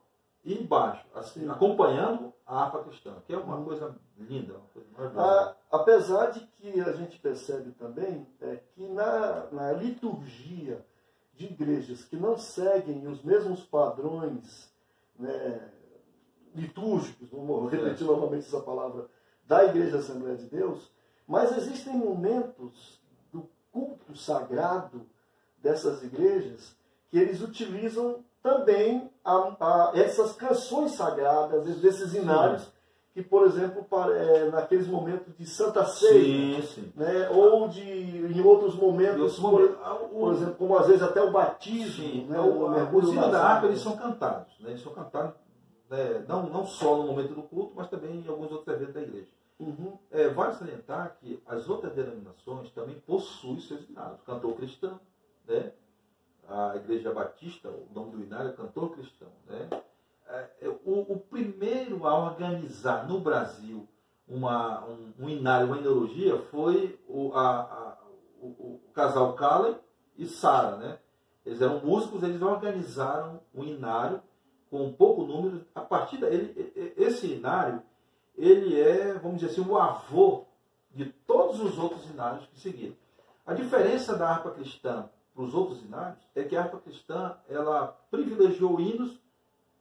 e baixo, assim, acompanhando a harpa cristã, que é uma coisa linda, uma coisa maravilhosa. Apesar de que a gente percebe também que na liturgia de igrejas que não seguem os mesmos padrões, né, litúrgicos, vamos repetir novamente essa palavra, da Igreja Assembleia de Deus, mas existem momentos do culto sagrado dessas igrejas que eles utilizam também essas canções sagradas, desses inários, que, por exemplo, naqueles momentos de Santa Ceia, né, ou em outros momentos, por exemplo, como às vezes até o batismo, né, os hinos da harpa, eles são cantados, né, eles são cantados não só no momento do culto, mas também em alguns outros eventos da igreja. Vale salientar que as outras denominações também possuem seus inários. Cantor cristão, né? A Igreja Batista, o nome do inário é Cantor Cristão. Né? O primeiro a organizar no Brasil um inário, uma enologia, foi o casal Callen e Sara. Né? Eles eram músicos, eles organizaram um inário com um pouco número. A partir daí, esse inário, ele é, vamos dizer assim, o avô de todos os outros inários que seguiram. A diferença da harpa cristã para os outros inários é que a harpa cristã, ela privilegiou hinos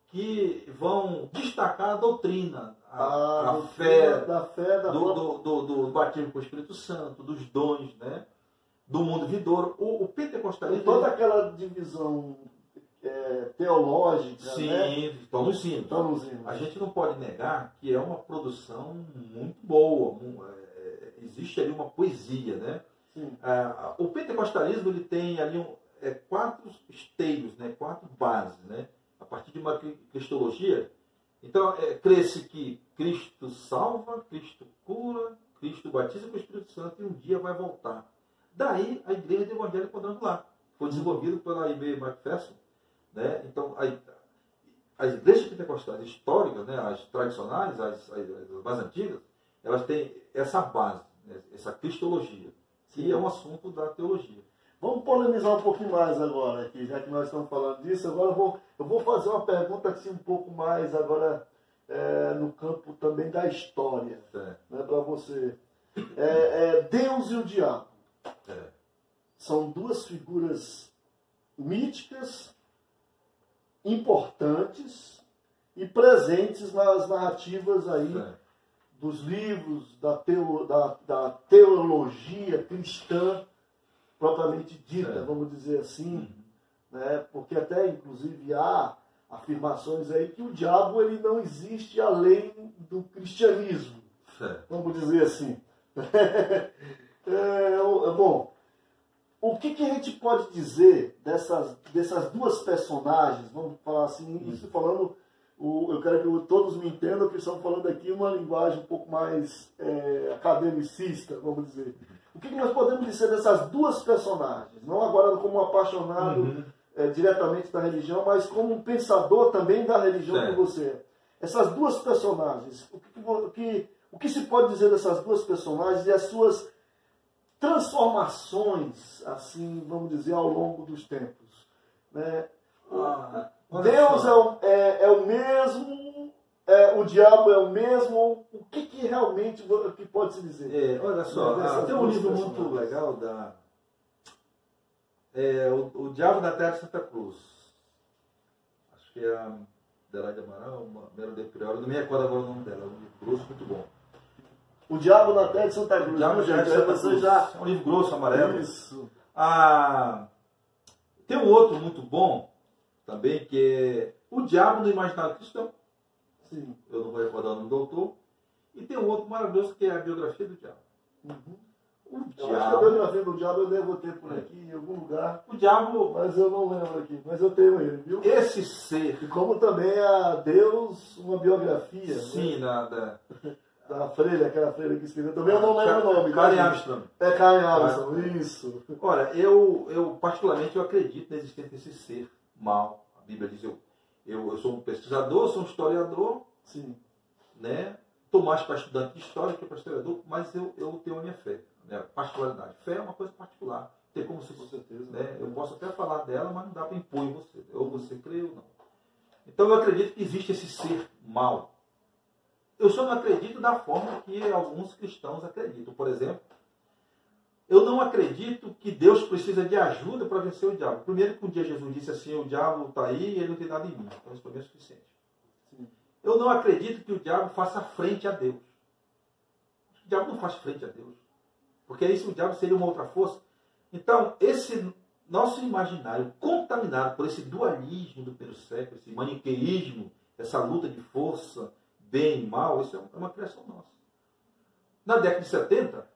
que vão destacar a doutrina, a fé, do batismo com o Espírito Santo, dos dons, né? Do mundo vindouro. O pentecostalismo... Toda aquela divisão teológica, sim, estão nos hinos. A gente não pode negar que é uma produção muito boa. Existe ali uma poesia, né? O pentecostalismo ele tem ali 4 esteios, né? 4 bases, né? A partir de uma cristologia. Então, crê-se que Cristo salva, Cristo cura, Cristo batiza com o Espírito Santo e um dia vai voltar. Daí a igreja do Evangelho Quadrangular. Foi desenvolvido pela I.B. McPherson. Né? Então, as igrejas pentecostais históricas, né, as tradicionais, as mais antigas, elas têm essa base, né, essa cristologia, que é um assunto da teologia. Vamos polemizar um pouquinho mais agora, aqui, já que nós estamos falando disso. Agora eu vou fazer uma pergunta assim, um pouco mais agora no campo também da história, né, para você. Deus e o diabo são duas figuras míticas, importantes e presentes nas narrativas aí dos livros da teologia cristã propriamente dita, vamos dizer assim, né? Porque até inclusive há afirmações aí que o diabo ele não existe além do cristianismo, vamos dizer assim. Bom, o que a gente pode dizer dessas duas personagens? Vamos falar assim, isso falando, eu quero que todos me entendam que estamos falando aqui uma linguagem um pouco mais academicista, vamos dizer. O que nós podemos dizer dessas duas personagens? Não agora como um apaixonado diretamente da religião, mas como um pensador também da religião que você é. Essas duas personagens, o que se pode dizer dessas duas personagens e as suas transformações, assim, vamos dizer, ao longo dos tempos? Né? Deus é o mesmo, o diabo é o mesmo. O que realmente que pode se dizer? Olha só, tem um livro muito legal o Diabo na Terra de Santa Cruz. Acho que é a Adelaide Amaral, Merodê Priori, não me recordo agora o nome dela, é um livro grosso, muito bom. O Diabo na Terra de Santa Cruz. Diabo na Terra de Santa Cruz. É um livro grosso, amarelo. Isso. Tem um outro muito bom também, que é O Diabo no Imaginário Cristão. Sim. Eu não vou recordar o nome do autor. E tem um outro maravilhoso que é a Biografia do Diabo. Eu acho que a Biografia do Diabo eu devo ter por aqui, em algum lugar. O Diabo... Mas eu não lembro aqui. Mas eu tenho ele, viu? Esse ser... E como também a Deus, uma biografia. Sim, né? Da freira, aquela freira que escreveu. Também eu não lembro o nome. Karen Armstrong. Karen Armstrong, isso. Olha, eu particularmente eu acredito na existência desse ser mal. A Bíblia diz, eu sou um pesquisador, sou um historiador. Sim. Né? Estou mais para estudante de história que para historiador, mas eu tenho a minha fé, né? Particularidade. Fé é uma coisa particular. Tem como você, com certeza, né? Eu posso até falar dela, mas não dá para impor em você. Ou você crê ou não. Então eu acredito que existe esse ser mal. Eu só não acredito da forma que alguns cristãos acreditam. Por exemplo, eu não acredito que Deus precisa de ajuda para vencer o diabo. Primeiro que um dia Jesus disse assim, o diabo está aí e ele não tem nada em mim. Então isso para mim é suficiente. Sim. Eu não acredito que o diabo faça frente a Deus. O diabo não faz frente a Deus. Porque aí se o diabo seria uma outra força. Então, esse nosso imaginário contaminado por esse dualismo do primeiro século, esse maniqueísmo, essa luta de força, bem e mal, isso é uma criação nossa. Na década de 70,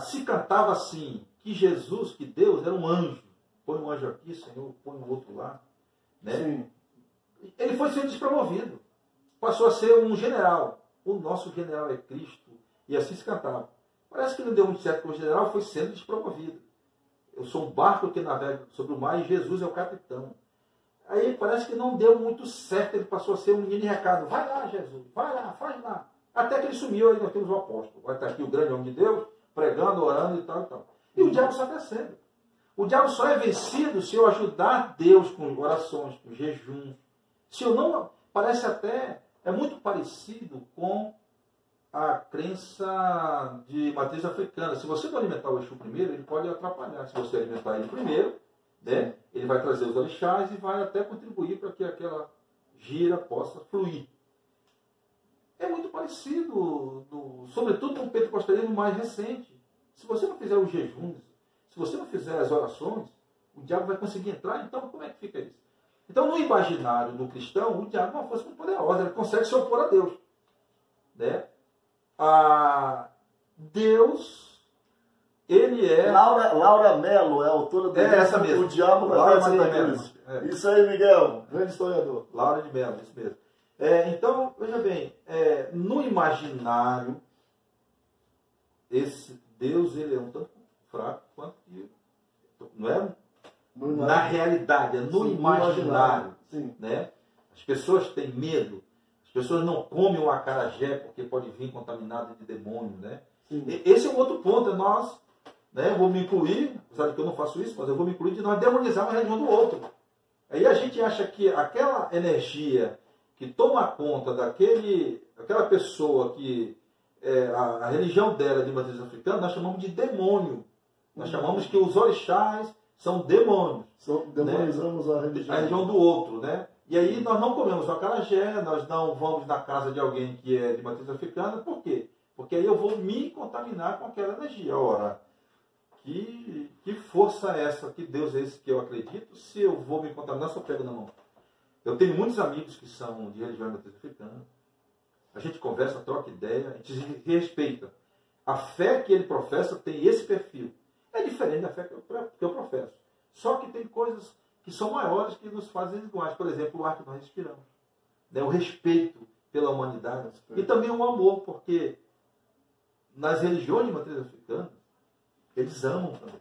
se cantava assim, que Jesus, que Deus era um anjo. Põe um anjo aqui, Senhor, põe um outro lá. Né? Sim. Ele foi sendo despromovido. Passou a ser um general. O nosso general é Cristo. E assim se cantava. Parece que não deu muito certo com o general, foi sendo despromovido. Eu sou um barco que navega sobre o mar e Jesus é o capitão. Aí parece que não deu muito certo, ele passou a ser um menino de recado. Vai lá, Jesus, vai lá, faz lá. Até que ele sumiu, aí nós temos o apóstolo. Vai estar aqui o grande homem de Deus, pregando, orando e tal e tal. E o diabo só crescendo. O diabo só é vencido se eu ajudar Deus com orações, com jejum. Se eu não... Parece até... É muito parecido com a crença de matriz africana. Se você não alimentar o Exu primeiro, ele pode atrapalhar. Se você alimentar ele primeiro, né, ele vai trazer os orixás e vai até contribuir para que aquela gira possa fluir. É muito parecido, sobretudo com o pentecostalismo mais recente. Se você não fizer os jejuns, se você não fizer as orações, o diabo vai conseguir entrar. Então, como é que fica isso? Então, no imaginário do cristão, o diabo é uma força muito poderosa. Ele consegue se opor a Deus. Né? Deus, ele é... Laura Mello é a autora do livro essa mesmo. O Diabo na Terra de Santa Cruz. Isso aí, Miguel, grande historiador. Laura de Mello, isso mesmo. Então, veja bem, no imaginário esse Deus, ele é um tanto fraco quanto que, não é na realidade, é no imaginário. Sim. Né? As pessoas têm medo, as pessoas não comem o acarajé porque pode vir contaminado de demônio. Né? Esse é um outro ponto, é nós, né, eu vou me incluir, apesar de que eu não faço isso, mas eu vou me incluir de nós demonizar uma religião do outro. Aí a gente acha que aquela energia que toma conta daquela pessoa que a religião dela é de matriz africana, nós chamamos de demônio. Nós chamamos que os orixás são demônios. Demonizamos, né? A religião do outro, né? E aí nós não comemos o acarajé, nós não vamos na casa de alguém que é de matriz africana. Por quê? Porque aí eu vou me contaminar com aquela energia. Ora, que força é essa? Que Deus é esse que eu acredito? Se eu vou me contaminar, só pego na mão. Eu tenho muitos amigos que são de religião de matriz africana. A gente conversa, troca ideia, a gente se respeita. A fé que ele professa tem esse perfil. É diferente da fé que eu professo. Só que tem coisas que são maiores que nos fazem iguais. Por exemplo, o ar que nós respiramos. Né? O respeito pela humanidade. E também o amor, porque nas religiões de matriz africana, eles amam também.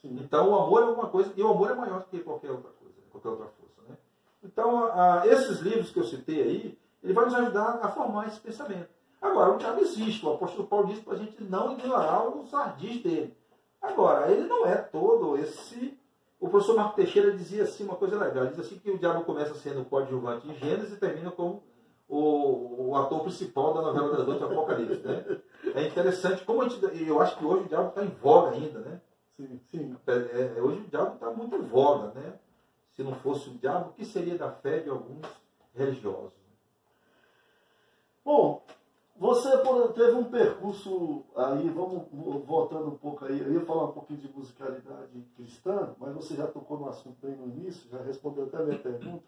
Sim. Então o amor é uma coisa, e o amor é maior que qualquer outra coisa, qualquer outra força. Né? Então, esses livros que eu citei aí, ele vai nos ajudar a formar esse pensamento. Agora, o diabo existe, o apóstolo Paulo disse para a gente não ignorar os ardis dele. Agora, ele não é todo esse... O professor Marco Teixeira dizia assim uma coisa legal, ele diz assim que o diabo começa sendo coadjuvante em Gênesis e termina como o ator principal da novela das noites do Apocalipse. Né? É interessante como eu acho que hoje o diabo está em voga ainda, né? Sim. Hoje o diabo está muito em voga, né? Se não fosse o diabo, o que seria da fé de alguns religiosos? Bom, você teve um percurso aí, vamos voltando um pouco aí, eu ia falar um pouquinho de musicalidade cristã, mas você já tocou no assunto bem no início, já respondeu até a minha pergunta.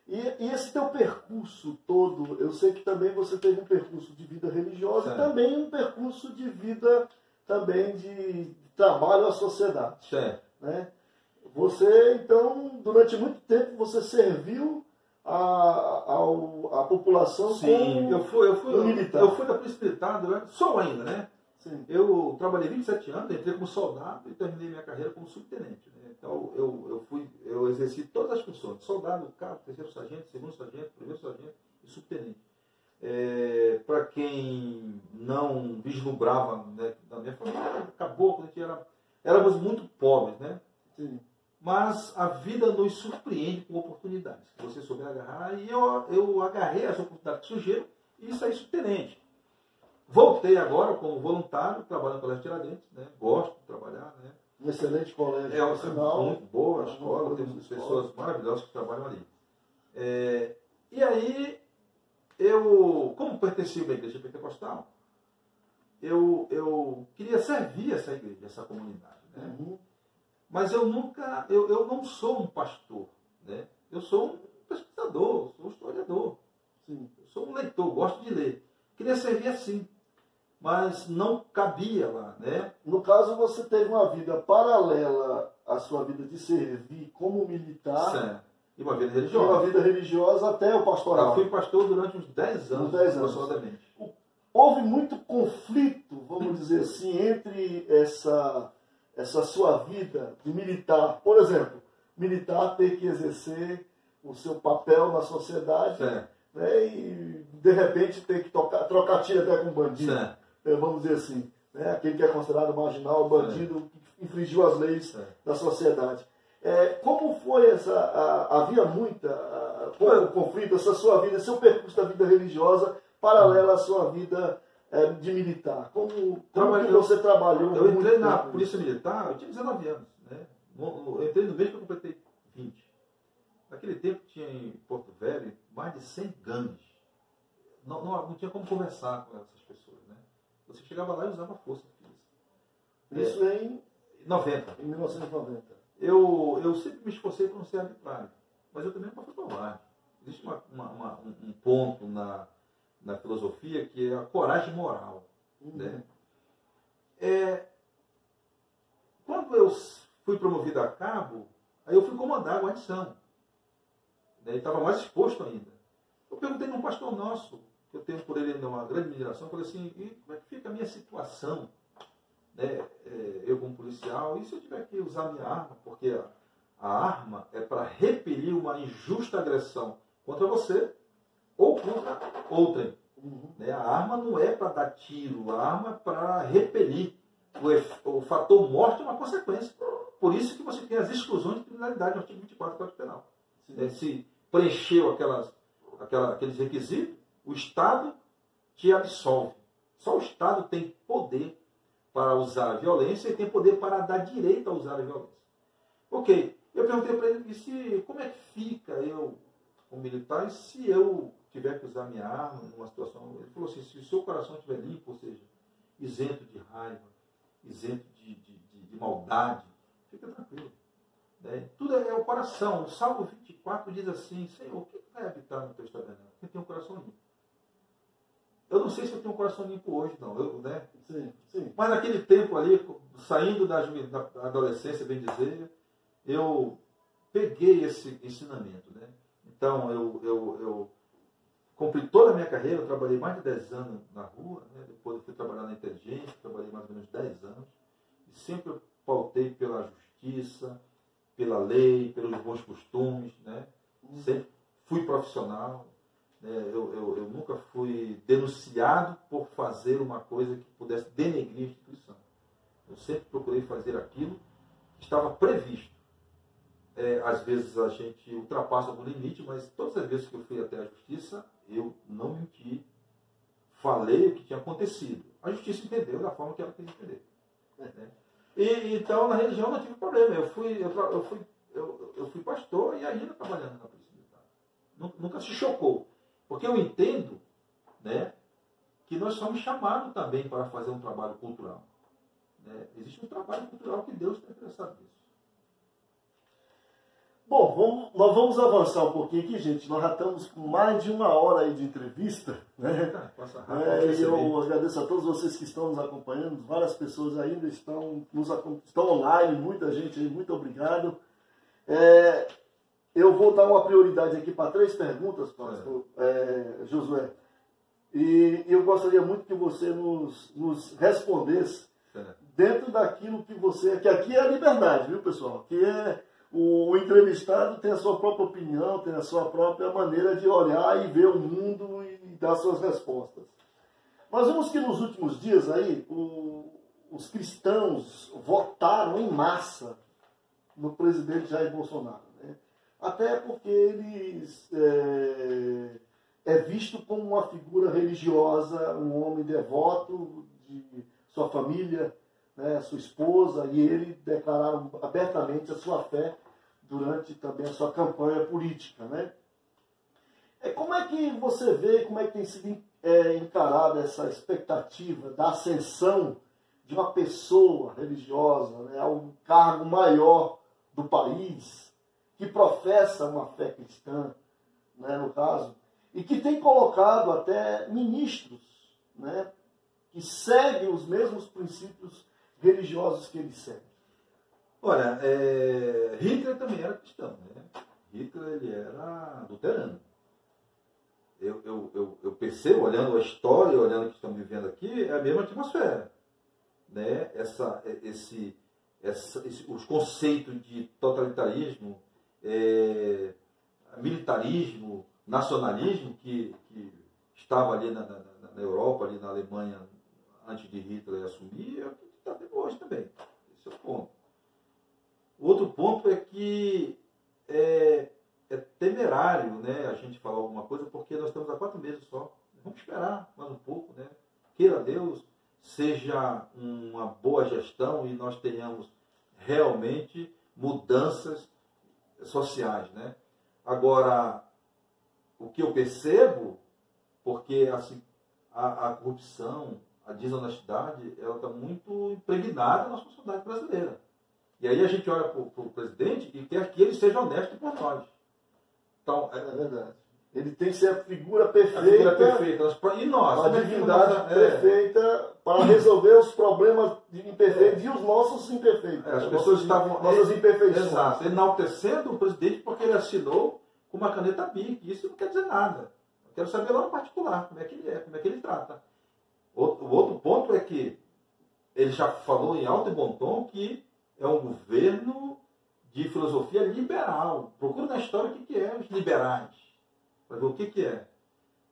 E esse teu percurso todo, eu sei que também você teve um percurso de vida religiosa e também um percurso de vida também de trabalho à sociedade. Certo. Né? Você, então, durante muito tempo, você serviu a população. Sim, eu fui militar. Eu fui da Polícia Militar durante, sou ainda, né? Sim. Eu trabalhei 27 anos, entrei como soldado e terminei minha carreira como subtenente. Né? Então eu exerci todas as funções: soldado, cabo, terceiro sargento, segundo sargento, primeiro sargento e subtenente. Para quem não vislumbrava, né, da minha família, acabou, a gente éramos muito pobres, né? Sim. Mas a vida nos surpreende com oportunidades. Se você souber agarrar, e eu agarrei as oportunidades que surgiram e saí subtenente. Voltei agora como voluntário, trabalhando no Colégio Tiradentes, né? Gosto de trabalhar, né? Um excelente colégio. Muito boa a escola, temos pessoas maravilhosas que trabalham ali. E aí, como pertencia a uma igreja pentecostal, eu queria servir essa igreja, essa comunidade, né? Uhum. Mas eu não sou um pastor, né? Eu sou um pesquisador, sou um historiador. Sim. Eu sou um leitor, gosto de ler. Queria servir assim, mas não cabia lá, né? No caso, você teve uma vida paralela à sua vida de servir como militar. Certo. E uma vida E religiosa. uma vida religiosa até o pastoral. Eu fui pastor durante uns 10 anos, aproximadamente. Houve muito conflito, vamos dizer assim, entre essa sua vida de militar. Por exemplo, militar ter que exercer o seu papel na sociedade, né, e de repente ter que trocar tiro até com bandido. Vamos dizer assim. Né, aquele que é considerado marginal, bandido, que infringiu as leis da sociedade. Como foi havia o conflito, essa sua vida, seu percurso da vida religiosa paralela à sua vida de militar? Como que você trabalhou? Eu entrei na Polícia Militar, eu tinha 19 anos. Né? Eu entrei no mês que eu completei 20. Naquele tempo tinha em Porto Velho mais de 100 gangues. Não tinha como conversar com essas pessoas. Né? Você chegava lá e usava força física. Isso em 90. Em 1990. Eu sempre me esforcei para não ser arbitrário, mas eu também não fui covarde. Existe um ponto na filosofia que é a coragem moral. Né? Quando eu fui promovido a cabo, aí eu fui comandar a guarnição. Né? E estava mais exposto ainda. Eu perguntei num pastor nosso, eu tenho por ele ainda uma grande admiração, eu falei assim, e como é que fica a minha situação, né? Eu como policial, e se eu tiver que usar a minha arma? Porque a arma é para repelir uma injusta agressão contra você ou contra outrem. Né? A arma não é para dar tiro, a arma é para repelir. O fator morte é uma consequência. Por isso que você tem as exclusões de criminalidade no artigo 24 do Código Penal. Se preencheu aqueles requisitos, o Estado te absolve. Só o Estado tem poder para usar a violência e tem poder para dar direito a usar a violência. Ok, eu perguntei para ele, como é que fica eu, como militar, se eu tiver que usar minha arma numa situação... Ele falou assim, se o seu coração estiver limpo, ou seja, isento de raiva, isento de maldade, fica tranquilo. Né? Tudo é o coração. O Salmo 24 diz assim, Senhor, o que vai habitar no teu tabernáculo? Quem tem um coração limpo. Eu não sei se eu tenho um coração limpo hoje, não. Né? Sim, sim. Mas naquele tempo ali, saindo da adolescência, bem dizer, eu peguei esse ensinamento. Né? Então, eu cumpri toda a minha carreira, eu trabalhei mais de 10 anos na rua, né? Depois eu fui trabalhar na inteligência, trabalhei mais ou menos 10 anos, e sempre pautei pela justiça, pela lei, pelos bons costumes, né? Sempre fui profissional, né? Eu nunca fui denunciado por fazer uma coisa que pudesse denegrir a instituição. Eu sempre procurei fazer aquilo que estava previsto. Às vezes a gente ultrapassa algum limite, mas todas as vezes que eu fui até a justiça, eu não menti, falei o que tinha acontecido. A justiça entendeu da forma que ela quis entender. Né? Então, na religião não tive problema. Eu fui pastor e ainda trabalhando na Polícia Militar. Nunca se chocou. Porque eu entendo, né, que nós somos chamados também para fazer um trabalho cultural. Né? Existe um trabalho cultural que Deus está interessado nisso. Bom, nós vamos avançar um pouquinho aqui, gente. Nós já estamos com mais de 1 hora aí de entrevista, né? E eu agradeço a todos vocês que estão nos acompanhando. Várias pessoas ainda estão online, muita gente aí, muito obrigado. Eu vou dar uma prioridade aqui para 3 perguntas, pastor Josué. E eu gostaria muito que você nos respondesse dentro daquilo que você... Que aqui é a liberdade, viu, pessoal? Que o entrevistado tem a sua própria opinião, tem a sua própria maneira de olhar e ver o mundo e dar suas respostas. Nós vemos que nos últimos dias aí, os cristãos votaram em massa no presidente Jair Bolsonaro. Né? Até porque ele é visto como uma figura religiosa, um homem devoto de sua família, né, sua esposa, e ele declararam abertamente a sua fé durante também a sua campanha política. Né? Como é que você vê, como é que tem sido encarada essa expectativa da ascensão de uma pessoa religiosa, né, a um cargo maior do país, que professa uma fé cristã, né, no caso, e que tem colocado até ministros, né, que seguem os mesmos princípios religiosos que ele segue? Olha, Hitler também era cristão, né? Hitler, ele era luterano. Eu percebo, olhando a história, olhando o que estamos vivendo aqui, é a mesma atmosfera. Né? Os conceitos de totalitarismo, militarismo, nacionalismo, que estava ali na Europa, ali na Alemanha, antes de Hitler assumir, é o que está tendo hoje também. Esse é o ponto. O outro ponto é que é temerário, né, a gente falar alguma coisa, porque nós estamos há 4 meses só. Vamos esperar mais um pouco, né? Queira Deus, seja uma boa gestão e nós tenhamos realmente mudanças sociais, né? Agora, o que eu percebo, porque assim, a corrupção, a desonestidade, ela está muito impregnada na sociedade brasileira. E aí a gente olha para o presidente e quer que ele seja honesto por nós. Então, é verdade. Ele tem que ser a figura perfeita. A figura perfeita. E nós? A divindade perfeita para resolver os problemas imperfeitos e os nossos imperfeitos. As pessoas estavam... Nossas imperfeições. Exato. Enaltecendo o presidente porque ele assinou com uma caneta BIC. Isso não quer dizer nada. Quero saber lá no particular, como é que ele é, como é que ele trata. O outro ponto é que ele já falou em alto e bom tom que é um governo de filosofia liberal. Procura na história o que é os liberais, para ver o que é.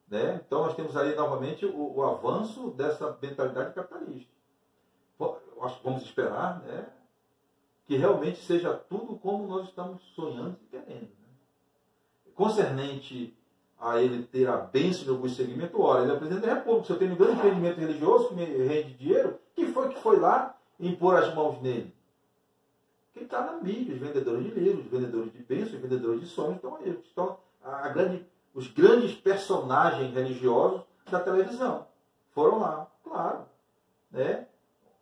Né? Então nós temos aí novamente o avanço dessa mentalidade capitalista. Acho que vamos esperar, né, que realmente seja tudo como nós estamos sonhando e querendo. Né? Concernente a ele ter a bênção de alguns segmentos, ora, ele é presidente da República, se eu tenho um grande empreendimento religioso que me rende dinheiro, quem foi lá impor as mãos nele? Quem está na mídia, os vendedores de livros, os vendedores de bênçãos, os vendedores de sonhos, estão aí. Estão os grandes personagens religiosos da televisão. Foram lá, claro. Né?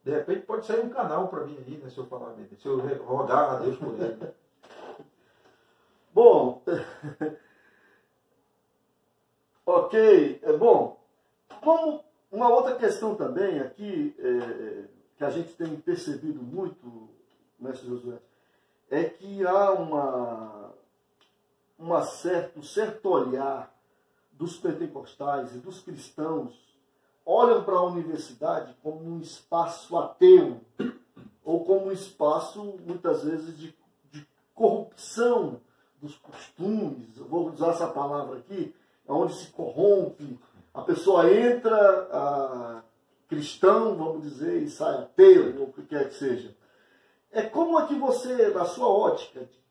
De repente pode sair um canal para mim aí, né, se eu falar dele, se eu rogar a Deus por ele. Né? Bom, ok. Bom, como uma outra questão também aqui, que a gente tem percebido muito, mestre Josué, é que há um certo olhar dos pentecostais e dos cristãos, olham para a universidade como um espaço ateu, ou como um espaço, muitas vezes, de corrupção dos costumes, vou usar essa palavra aqui, onde se corrompe, a pessoa entra cristão, vamos dizer, e sai ateu, ou o que quer que seja. Como é que você, na sua ótica de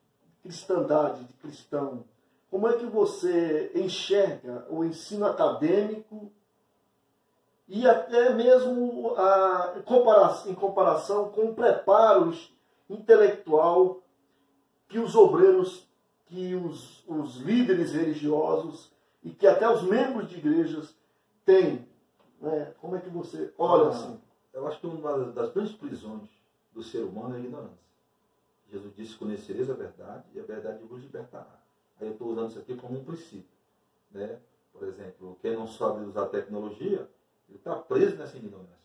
cristandade, de cristão, como é que você enxerga o ensino acadêmico e até mesmo em comparação com o preparo intelectual que os obreiros, que os líderes religiosos e que até os membros de igrejas têm? Né? Como é que você olha assim? Eu acho que uma das grandes prisões do ser humano é a ignorância. Jesus disse: conhecereis a verdade e a verdade vos libertará. Aí eu estou usando isso aqui como um princípio. Né? Por exemplo, quem não sabe usar tecnologia, ele está preso nessa ignorância.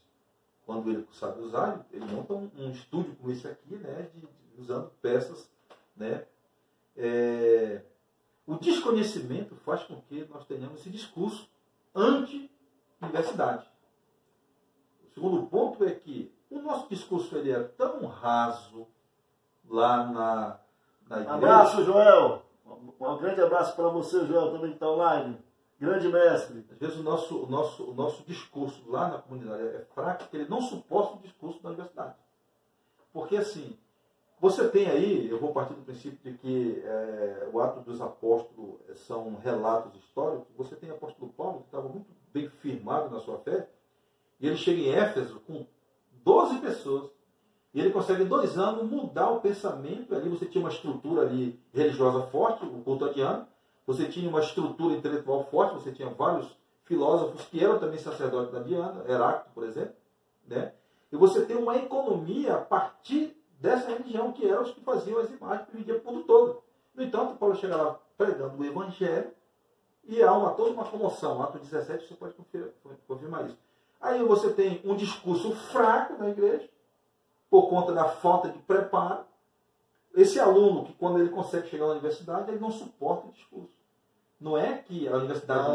Quando ele sabe usar, ele monta um estúdio como esse aqui, né, usando peças. Né? O desconhecimento faz com que nós tenhamos esse discurso anti-universidade. O segundo ponto é que o nosso discurso ele é tão raso lá na igreja. Abraço, Joel. Um grande abraço para você, Joel, também que está online. Grande mestre. Às vezes o nosso discurso lá na comunidade é fraco, porque ele não suporta o discurso da universidade. Porque assim, você tem aí, eu vou partir do princípio de que o Atos dos Apóstolos são relatos históricos. Você tem o apóstolo Paulo, que estava muito bem firmado na sua fé, e ele chega em Éfeso com 12 pessoas, e ele consegue em 2 anos mudar o pensamento. Ali você tinha uma estrutura ali religiosa forte, o culto adiano, você tinha uma estrutura intelectual forte, você tinha vários filósofos que eram também sacerdotes da Diana, Heráclito, por exemplo, né? E você tem uma economia a partir dessa religião, que eram os que faziam as imagens que vendiam para o mundo todo. No entanto, Paulo chega lá pregando o Evangelho, e há toda uma comoção. Atos 17, você pode confirmar isso. Aí você tem um discurso fraco na igreja, por conta da falta de preparo. Esse aluno, que quando ele consegue chegar na universidade, ele não suporta o discurso. Não é que a universidade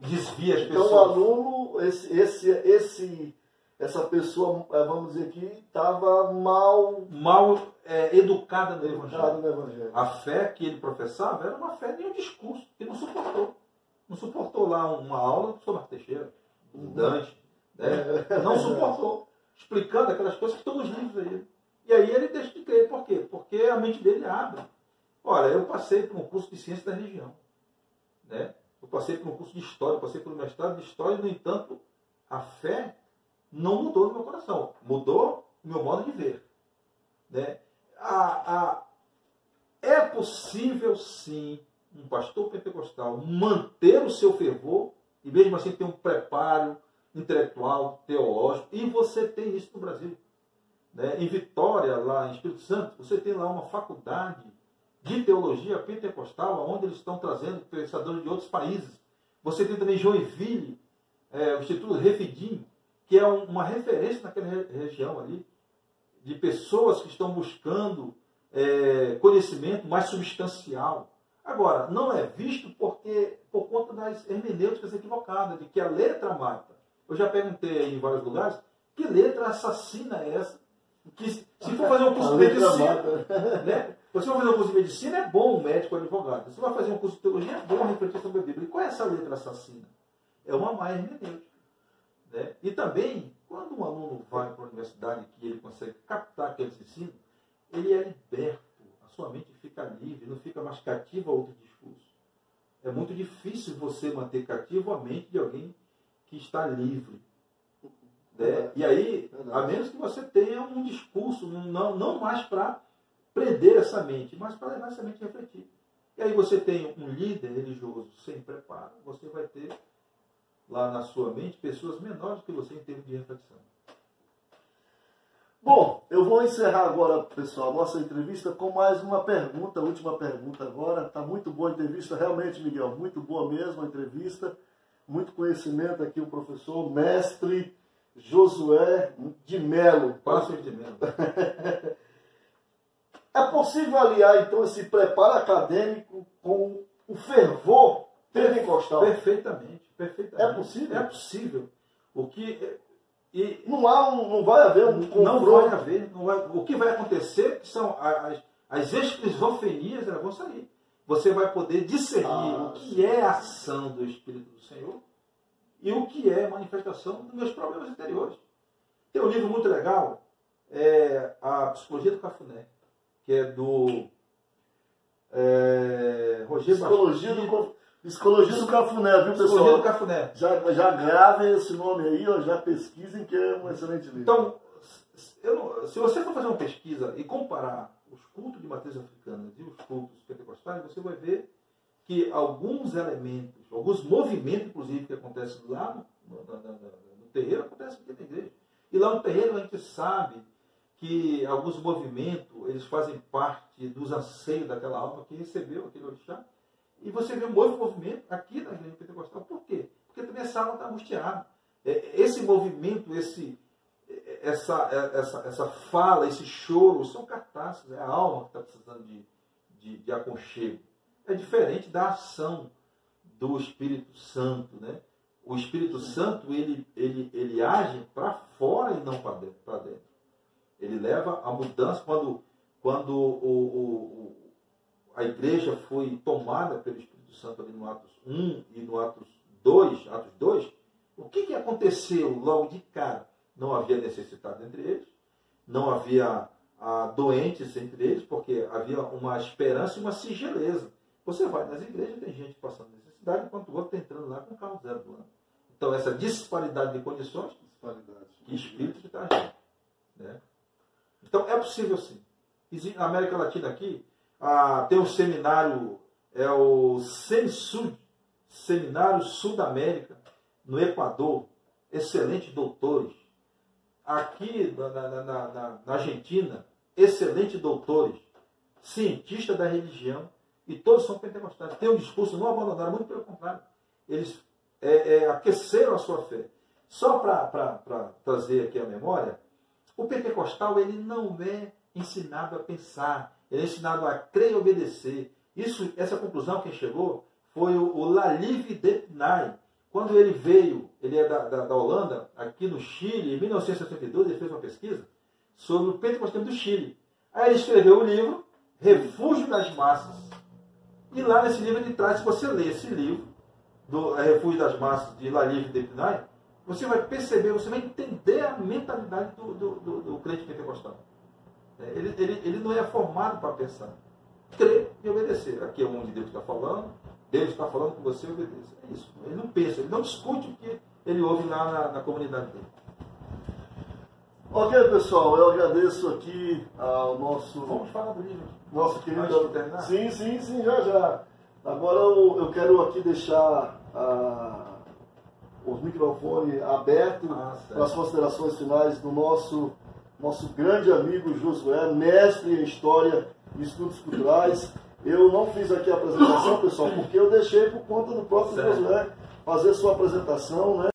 desvia as pessoas. Então o aluno, essa pessoa, vamos dizer aqui, estava mal educada no Evangelho. no Evangelho. A fé que ele professava era uma fé de um discurso, que não suportou. Não suportou lá uma aula sobre Marco Teixeira, Dante. Né? Não suportou. Explicando aquelas coisas que estão nos livros aí. E aí ele deixa de crer. Por quê? Porque a mente dele abre. Olha, eu passei por um curso de ciência da religião. Né? Eu passei por um curso de história, eu passei por um mestrado de história, no entanto, a fé não mudou no meu coração. Mudou o meu modo de ver. Né? É possível, sim, um pastor pentecostal manter o seu fervor e mesmo assim ter um preparo intelectual, teológico, e você tem isso no Brasil. Né? Em Vitória, lá em Espírito Santo, você tem lá uma faculdade de teologia pentecostal, onde eles estão trazendo pensadores de outros países. Você tem também Joinville, o Instituto Refidim, que é uma referência naquela região ali, de pessoas que estão buscando conhecimento mais substancial. Agora, não é visto por conta das hermenêuticas equivocadas, de que a letra mata. Eu já perguntei em vários lugares, que letra assassina é essa? Que, se for fazer um curso de medicina, né? Se você for fazer um curso de medicina, é bom um médico ou advogado. Se você vai fazer um curso de teologia, é bom refletir sobre a Bíblia. E qual é essa letra assassina? É uma má hermenêutica. Né? E também, quando um aluno vai para a universidade que ele consegue captar aqueles ensinos, ele é liberto. A sua mente fica livre, não fica mais cativa a outro discurso. É muito difícil você manter cativo a mente de alguém que está livre. Né? E aí, a menos que você tenha um discurso, não mais para prender essa mente, mas para levar essa mente a refletir. E aí você tem um líder religioso sem preparo, você vai ter lá na sua mente pessoas menores que você em termos de reflexão. Bom, eu vou encerrar agora, pessoal, nossa entrevista com mais uma pergunta, a última pergunta agora. Está muito boa a entrevista, realmente, Miguel, muito boa mesmo a entrevista. Muito conhecimento aqui, o professor, mestre Josué de Melo. Passo de Melo. É possível aliar, então, esse preparo acadêmico com o fervor pentecostal? Perfeitamente, perfeitamente. É possível? É possível. O que... Não vai haver um confronto? Não vai haver. O que vai acontecer que são as esquizofrenias, elas vão sair. Você vai poder discernir o que é a ação do Espírito do Senhor e o que é manifestação dos meus problemas interiores. Tem um livro muito legal, A Psicologia do Cafuné, que é do Roger Psicologia do Cafuné, viu, pessoal? Psicologia do Cafuné. Já gravem esse nome aí, ó, já pesquisem, que é um excelente livro. Então, se você for fazer uma pesquisa e comparar os cultos de matriz africana e os cultos pentecostais, você vai ver que alguns elementos, alguns movimentos, inclusive, que acontecem lá no terreiro, acontecem aqui na igreja. E lá no terreiro a gente sabe que alguns movimentos, eles fazem parte dos anseios daquela alma que recebeu aquele orixá. E você vê um outro movimento aqui na igreja pentecostal. Por quê? Porque também essa alma está angustiada. Esse movimento, essa fala, esse choro, são cartazes. É a alma que está precisando de aconchego. É diferente da ação do Espírito Santo. Né? O Espírito Santo, ele age para fora e não para dentro. Ele leva a mudança. Quando a igreja foi tomada pelo Espírito Santo ali no Atos 1 e no Atos 2, o que aconteceu logo de cara? Não havia necessidade entre eles, não havia doentes entre eles, porque havia uma esperança e uma singeleza. Você vai nas igrejas, tem gente passando necessidade, enquanto o outro está entrando lá com o carro zero do ano. Então, essa disparidade de condições, que espírito que está agindo. Né? Então, é possível sim. Na América Latina aqui, tem um seminário, é o CENSUD, Seminário Sul-América, no Equador, excelentes doutores. Aqui na Argentina, excelentes doutores, cientistas da religião, e todos são pentecostais. Tem um discurso, não abandonaram, muito pelo contrário. Eles aqueceram a sua fé. Só para trazer aqui a memória, o pentecostal ele não é ensinado a pensar, ele é ensinado a crer e obedecer. Essa conclusão quem chegou foi o Lalive Depnay. Quando ele veio, ele é da Holanda, aqui no Chile, em 1962, ele fez uma pesquisa sobre o pentecostalismo do Chile. Aí ele escreveu o livro Refúgio das Massas. E lá nesse livro ele traz, se você ler esse livro, do Refúgio das Massas, de Lalive Depnay, você vai perceber, você vai entender a mentalidade do crente pentecostal. Ele não é formado para pensar. Crer e obedecer. Aqui é onde Deus está falando, Deus está falando com você, obedeça. É isso. Ele não pensa, ele não discute o que ele ouve lá na comunidade dele. Ok, pessoal, eu agradeço aqui ao nosso... Vamos falar do livro. Nosso querido... Sim, já. Agora eu quero aqui deixar os microfones abertos para as considerações finais do nosso grande amigo Josué, mestre em História e Estudos Culturais. Eu não fiz aqui a apresentação, pessoal, porque eu deixei por conta do próprio Josué fazer sua apresentação, né?